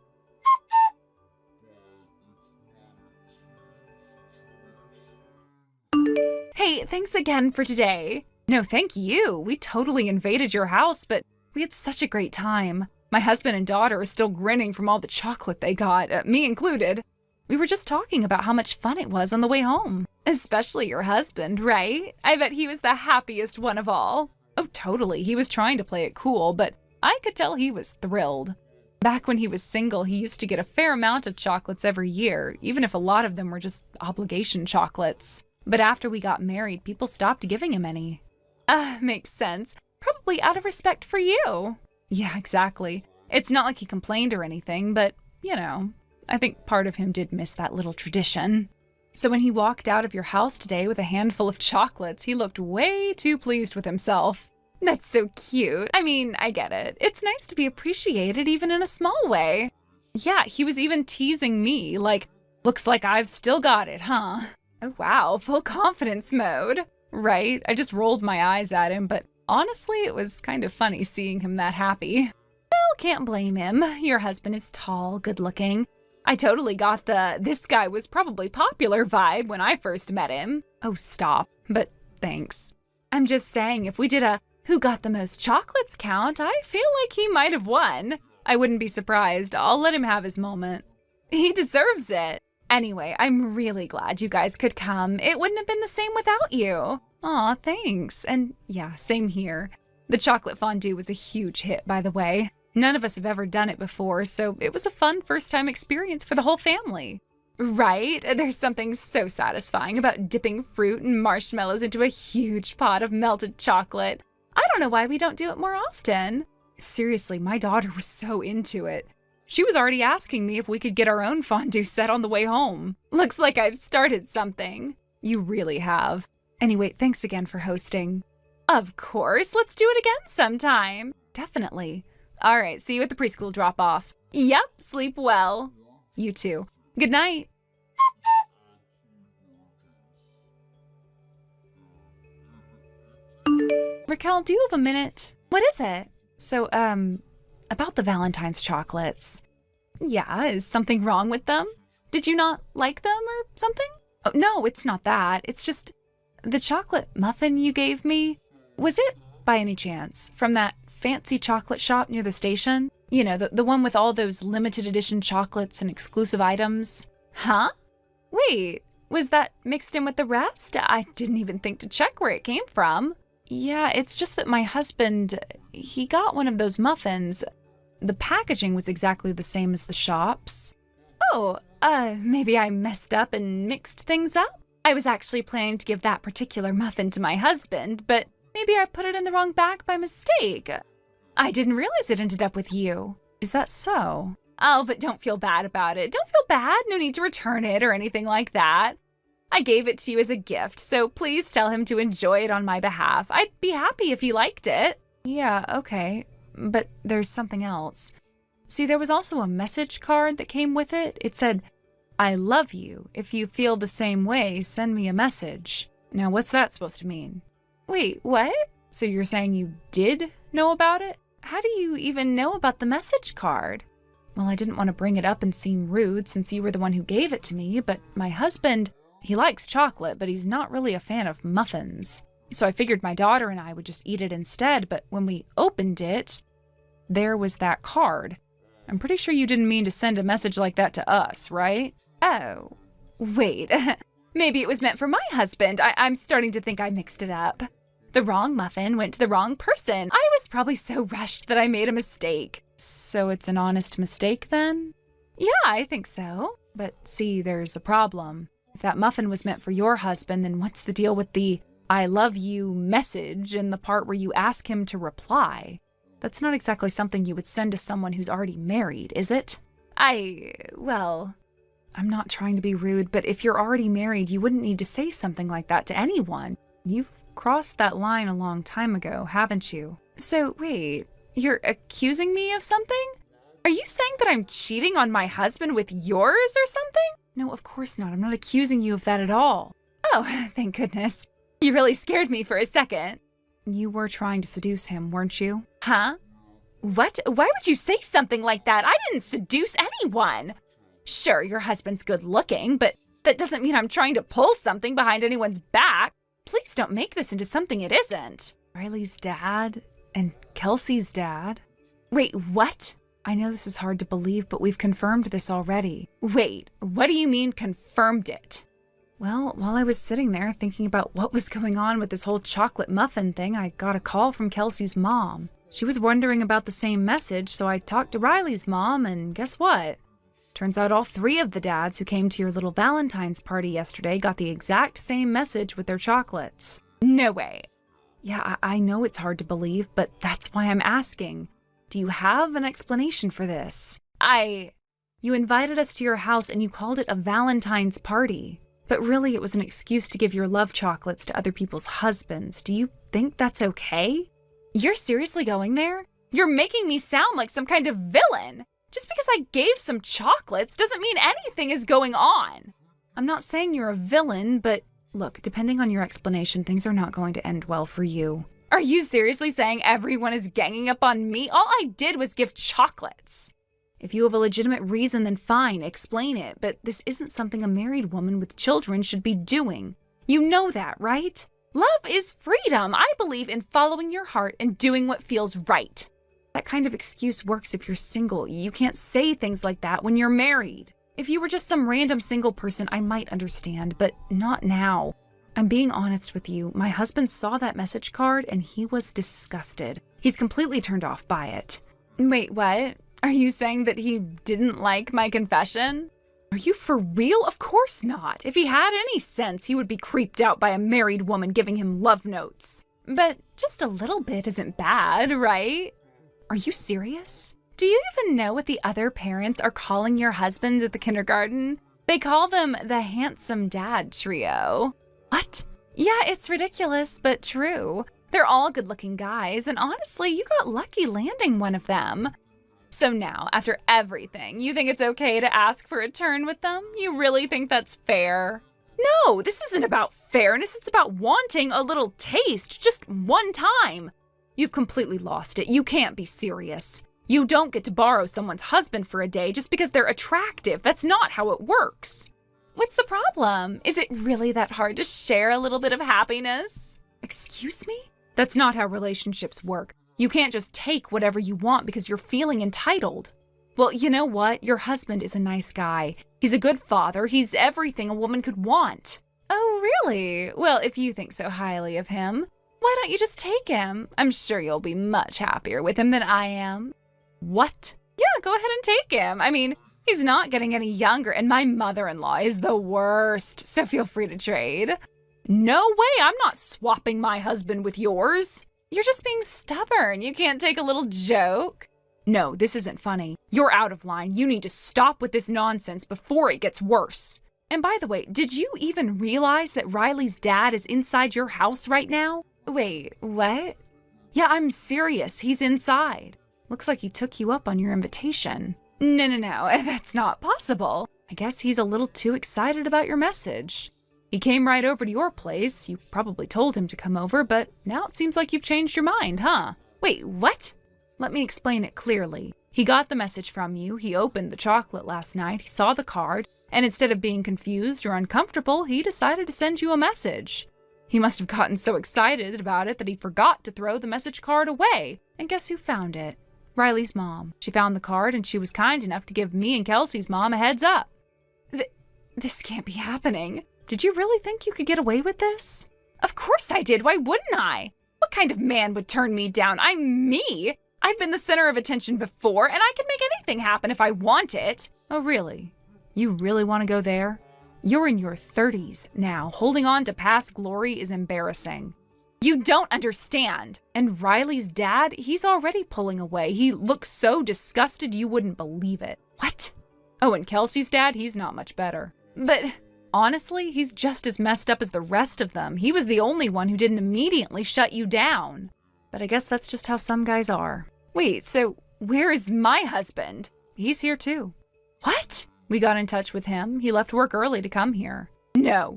Hey, thanks again for today. No, thank you. We totally invaded your house, but we had such a great time. My husband and daughter are still grinning from all the chocolate they got, me included. We were just talking about how much fun it was on the way home. Especially your husband, right? I bet he was the happiest one of all. Oh, totally. He was trying to play it cool, but I could tell he was thrilled. Back when he was single, he used to get a fair amount of chocolates every year, even if a lot of them were just obligation chocolates. But after we got married, people stopped giving him any. Makes sense. Probably out of respect for you. Yeah, exactly. It's not like he complained or anything, but, I think part of him did miss that little tradition. So when he walked out of your house today with a handful of chocolates, he looked way too pleased with himself. That's so cute. I mean, I get it. It's nice to be appreciated even in a small way. Yeah, he was even teasing me, like, looks like I've still got it, huh? Oh wow, full confidence mode. Right? I just rolled my eyes at him, but honestly, it was kind of funny seeing him that happy. Well, can't blame him. Your husband is tall, good looking. I totally got the "this guy was probably popular" vibe when I first met him. Oh, stop. But thanks. I'm just saying, if we did a "who got the most chocolates" count, I feel like he might have won. I wouldn't be surprised. I'll let him have his moment. He deserves it. Anyway, I'm really glad you guys could come. It wouldn't have been the same without you. Aw, thanks. And yeah, same here. The chocolate fondue was a huge hit, by the way. None of us have ever done it before, so it was a fun first-time experience for the whole family. Right? There's something so satisfying about dipping fruit and marshmallows into a huge pot of melted chocolate. I don't know why we don't do it more often. Seriously, my daughter was so into it. She was already asking me if we could get our own fondue set on the way home. Looks like I've started something. You really have. Anyway, thanks again for hosting. Of course, let's do it again sometime. Definitely. All right, see you at the preschool drop-off. Yep, sleep well. You too. Good night. Raquel, do you have a minute? What is it? So, about the Valentine's chocolates. Yeah, is something wrong with them? Did you not like them or something? Oh, no, it's not that. It's just the chocolate muffin you gave me. Was it, by any chance, from that fancy chocolate shop near the station? You know, the one with all those limited edition chocolates and exclusive items? Huh? Wait, was that mixed in with the rest? I didn't even think to check where it came from. Yeah, it's just that my husband, he got one of those muffins. The packaging was exactly the same as the shop's. Oh, maybe I messed up and mixed things up? I was actually planning to give that particular muffin to my husband, but maybe I put it in the wrong bag by mistake. I didn't realize it ended up with you. Is that so? Oh, but don't feel bad about it. Don't feel bad. No need to return it or anything like that. I gave it to you as a gift, so please tell him to enjoy it on my behalf. I'd be happy if he liked it. Yeah, okay. But there's something else. See, there was also a message card that came with it. It said, "I love you. If you feel the same way, send me a message." Now, what's that supposed to mean? Wait, what? So you're saying you did know about it? How do you even know about the message card? Well, I didn't want to bring it up and seem rude since you were the one who gave it to me, but my husband, he likes chocolate, but he's not really a fan of muffins. So I figured my daughter and I would just eat it instead, but when we opened it, there was that card. I'm pretty sure you didn't mean to send a message like that to us, right? Oh, wait. Maybe it was meant for my husband. I'm starting to think I mixed it up. The wrong muffin went to the wrong person. I was probably so rushed that I made a mistake. So it's an honest mistake then? Yeah, I think so. But see, there's a problem. If that muffin was meant for your husband, then what's the deal with the I love you message in the part where you ask him to reply. That's not exactly something you would send to someone who's already married, is it? Well, I'm not trying to be rude, but if you're already married, you wouldn't need to say something like that to anyone. You've crossed that line a long time ago, haven't you? so wait, you're accusing me of something? Are you saying that I'm cheating on my husband with yours or something? No, of course not. I'm not accusing you of that at all. Oh, thank goodness. You really scared me for a second. You were trying to seduce him, weren't you? Huh? What? Why would you say something like that? I didn't seduce anyone. Sure, your husband's good looking, but that doesn't mean I'm trying to pull something behind anyone's back. Please don't make this into something it isn't. Riley's dad and Kelsey's dad. Wait, what? I know this is hard to believe, but we've confirmed this already. Wait, what do you mean confirmed it? Well, while I was sitting there thinking about what was going on with this whole chocolate muffin thing, I got a call from Kelsey's mom. She was wondering about the same message, so I talked to Riley's mom, and guess what? Turns out all 3 of the dads who came to your little Valentine's party yesterday got the exact same message with their chocolates. No way. Yeah, I know it's hard to believe, but that's why I'm asking. Do you have an explanation for this? You invited us to your house and you called it a Valentine's party. But really, it was an excuse to give your love chocolates to other people's husbands. Do you think that's okay? You're seriously going there? You're making me sound like some kind of villain. Just because I gave some chocolates doesn't mean anything is going on. I'm not saying you're a villain, but look, depending on your explanation, things are not going to end well for you. Are you seriously saying everyone is ganging up on me? All I did was give chocolates. If you have a legitimate reason, then fine, explain it. But this isn't something a married woman with children should be doing. You know that, right? Love is freedom. I believe in following your heart and doing what feels right. That kind of excuse works if you're single. You can't say things like that when you're married. If you were just some random single person, I might understand, but not now. I'm being honest with you. My husband saw that message card and he was disgusted. He's completely turned off by it. Wait, what? Are you saying that he didn't like my confession? Are you for real? Of course not. If he had any sense, he would be creeped out by a married woman giving him love notes. But just a little bit isn't bad, right? Are you serious? Do you even know what the other parents are calling your husbands at the kindergarten? They call them the handsome dad trio. What? Yeah, it's ridiculous, but true. They're all good-looking guys, and honestly, you got lucky landing one of them. So now, after everything, you think it's okay to ask for a turn with them? You really think that's fair? No, this isn't about fairness. It's about wanting a little taste, just one time. You've completely lost it. You can't be serious. You don't get to borrow someone's husband for a day just because they're attractive. That's not how it works. What's the problem? Is it really that hard to share a little bit of happiness? Excuse me? That's not how relationships work. You can't just take whatever you want because you're feeling entitled. Well, you know what? Your husband is a nice guy. He's a good father. He's everything a woman could want. Oh, really? Well, if you think so highly of him, why don't you just take him? I'm sure you'll be much happier with him than I am. What? Yeah, go ahead and take him. I mean, he's not getting any younger, and my mother-in-law is the worst, so feel free to trade. No way, I'm not swapping my husband with yours. You're just being stubborn. You can't take a little joke. No, this isn't funny. You're out of line. You need to stop with this nonsense before it gets worse. And by the way, did you even realize that Riley's dad is inside your house right now? Wait, what? Yeah, I'm serious. He's inside. Looks like he took you up on your invitation. No, that's not possible. I guess he's a little too excited about your message. He came right over to your place. You probably told him to come over, but now it seems like you've changed your mind, huh? Wait, what? Let me explain it clearly. He got the message from you, he opened the chocolate last night, he saw the card, and instead of being confused or uncomfortable, he decided to send you a message. He must have gotten so excited about it that he forgot to throw the message card away. And guess who found it? Riley's mom. She found the card and she was kind enough to give me and Kelsey's mom a heads up. This can't be happening. Did you really think you could get away with this? Of course I did. Why wouldn't I? What kind of man would turn me down? I'm me. I've been the center of attention before, and I can make anything happen if I want it. Oh, really? You really want to go there? You're in your 30s now. Holding on to past glory is embarrassing. You don't understand. And Riley's dad, he's already pulling away. He looks so disgusted you wouldn't believe it. What? Oh, and Kelsey's dad, he's not much better. But honestly, he's just as messed up as the rest of them. He was the only one who didn't immediately shut you down. But I guess that's just how some guys are. Wait, so where is my husband? He's here too. What? We got in touch with him. He left work early to come here. No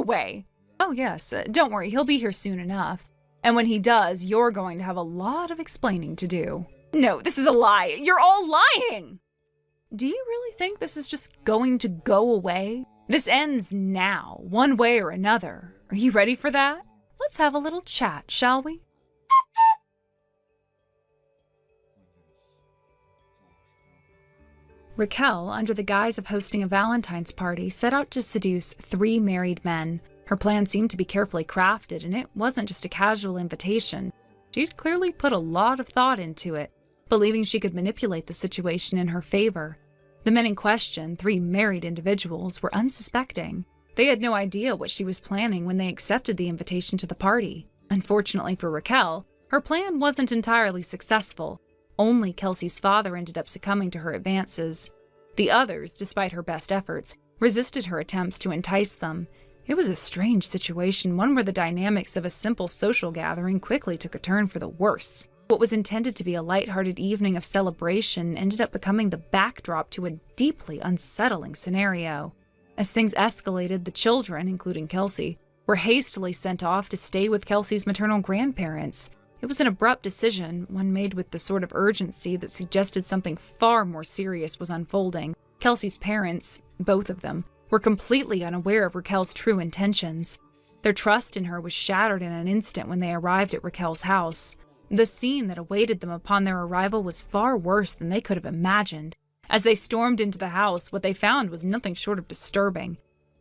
way. Oh yes, don't worry, he'll be here soon enough. And when he does, you're going to have a lot of explaining to do. No, this is a lie. You're all lying. Do you really think this is just going to go away? This ends now, one way or another. Are you ready for that? Let's have a little chat, shall we? Raquel, under the guise of hosting a Valentine's party, set out to seduce 3 married men. Her plan seemed to be carefully crafted, and it wasn't just a casual invitation. She'd clearly put a lot of thought into it, believing she could manipulate the situation in her favor. The men in question, 3 married individuals, were unsuspecting. They had no idea what she was planning when they accepted the invitation to the party. Unfortunately for Raquel, her plan wasn't entirely successful. Only Kelsey's father ended up succumbing to her advances. The others, despite her best efforts, resisted her attempts to entice them. It was a strange situation, one where the dynamics of a simple social gathering quickly took a turn for the worse. What was intended to be a lighthearted evening of celebration ended up becoming the backdrop to a deeply unsettling scenario. As things escalated, the children, including Kelsey, were hastily sent off to stay with Kelsey's maternal grandparents. It was an abrupt decision, one made with the sort of urgency that suggested something far more serious was unfolding. Kelsey's parents, both of them, were completely unaware of Raquel's true intentions. Their trust in her was shattered in an instant when they arrived at Raquel's house. The scene that awaited them upon their arrival was far worse than they could have imagined. As they stormed into the house, what they found was nothing short of disturbing.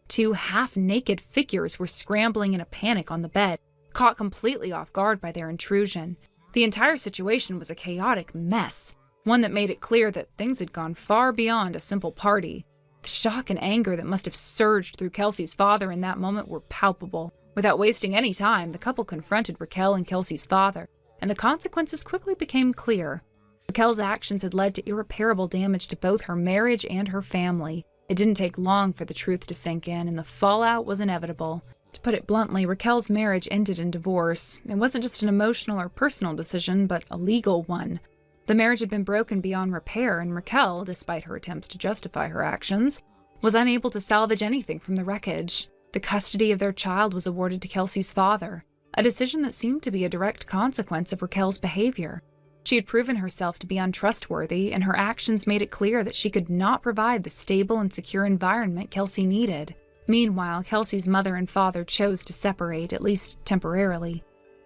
2 half-naked figures were scrambling in a panic on the bed, caught completely off guard by their intrusion. The entire situation was a chaotic mess, one that made it clear that things had gone far beyond a simple party. The shock and anger that must have surged through Kelsey's father in that moment were palpable. Without wasting any time, the couple confronted Raquel and Kelsey's father, and the consequences quickly became clear. Raquel's actions had led to irreparable damage to both her marriage and her family. It didn't take long for the truth to sink in, and the fallout was inevitable. To put it bluntly, Raquel's marriage ended in divorce. It wasn't just an emotional or personal decision, but a legal one. The marriage had been broken beyond repair, and Raquel, despite her attempts to justify her actions, was unable to salvage anything from the wreckage. The custody of their child was awarded to Kelsey's father, a decision that seemed to be a direct consequence of Raquel's behavior. She had proven herself to be untrustworthy, and her actions made it clear that she could not provide the stable and secure environment Kelsey needed. Meanwhile, Kelsey's mother and father chose to separate, at least temporarily.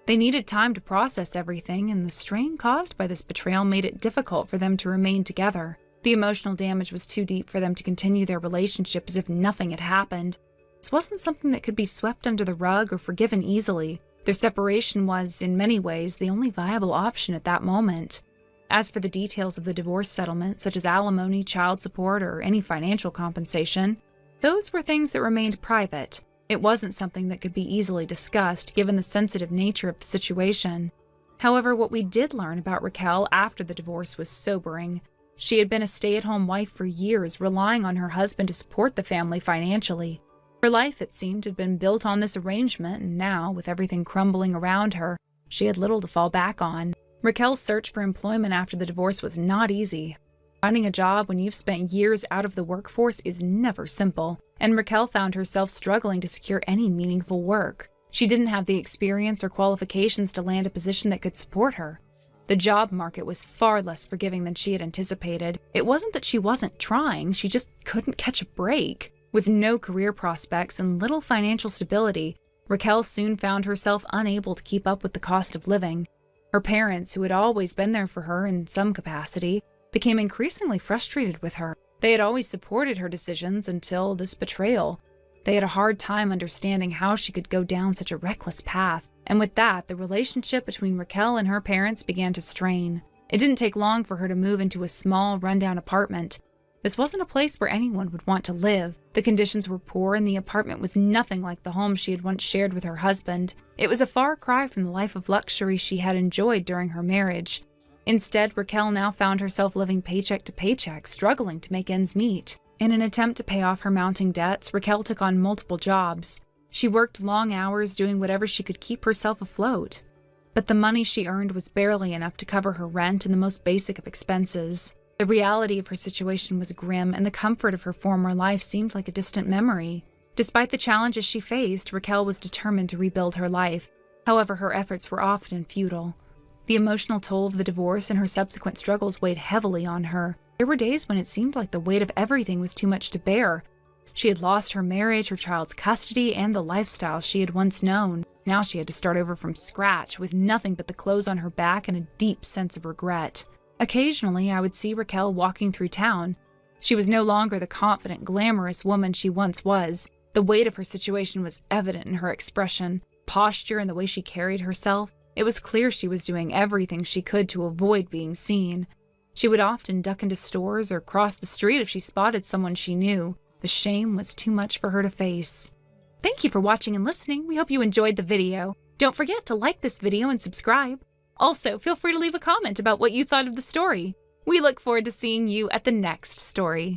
They needed time to process everything, and the strain caused by this betrayal made it difficult for them to remain together. The emotional damage was too deep for them to continue their relationship as if nothing had happened. This wasn't something that could be swept under the rug or forgiven easily. Their separation was, in many ways, the only viable option at that moment. As for the details of the divorce settlement, such as alimony, child support, or any financial compensation, those were things that remained private. It wasn't something that could be easily discussed, given the sensitive nature of the situation. However, what we did learn about Raquel after the divorce was sobering. She had been a stay-at-home wife for years, relying on her husband to support the family financially. Her life, it seemed, had been built on this arrangement, and now, with everything crumbling around her, she had little to fall back on. Raquel's search for employment after the divorce was not easy. Finding a job when you've spent years out of the workforce is never simple, and Raquel found herself struggling to secure any meaningful work. She didn't have the experience or qualifications to land a position that could support her. The job market was far less forgiving than she had anticipated. It wasn't that she wasn't trying, she just couldn't catch a break. With no career prospects and little financial stability, Raquel soon found herself unable to keep up with the cost of living. Her parents, who had always been there for her in some capacity, became increasingly frustrated with her. They had always supported her decisions until this betrayal. They had a hard time understanding how she could go down such a reckless path, and with that, the relationship between Raquel and her parents began to strain. It didn't take long for her to move into a small, rundown apartment. This wasn't a place where anyone would want to live. The conditions were poor and the apartment was nothing like the home she had once shared with her husband. It was a far cry from the life of luxury she had enjoyed during her marriage. Instead, Raquel now found herself living paycheck to paycheck, struggling to make ends meet. In an attempt to pay off her mounting debts, Raquel took on multiple jobs. She worked long hours doing whatever she could keep herself afloat. But the money she earned was barely enough to cover her rent and the most basic of expenses. The reality of her situation was grim, and the comfort of her former life seemed like a distant memory. Despite the challenges she faced, Raquel was determined to rebuild her life. However, her efforts were often futile. The emotional toll of the divorce and her subsequent struggles weighed heavily on her. There were days when it seemed like the weight of everything was too much to bear. She had lost her marriage, her child's custody, and the lifestyle she had once known. Now she had to start over from scratch, with nothing but the clothes on her back and a deep sense of regret. Occasionally, I would see Raquel walking through town. She was no longer the confident, glamorous woman she once was. The weight of her situation was evident in her expression, posture, and the way she carried herself. It was clear she was doing everything she could to avoid being seen. She would often duck into stores or cross the street if she spotted someone she knew. The shame was too much for her to face. Thank you for watching and listening. We hope you enjoyed the video. Don't forget to like this video and subscribe. Also, feel free to leave a comment about what you thought of the story. We look forward to seeing you at the next story.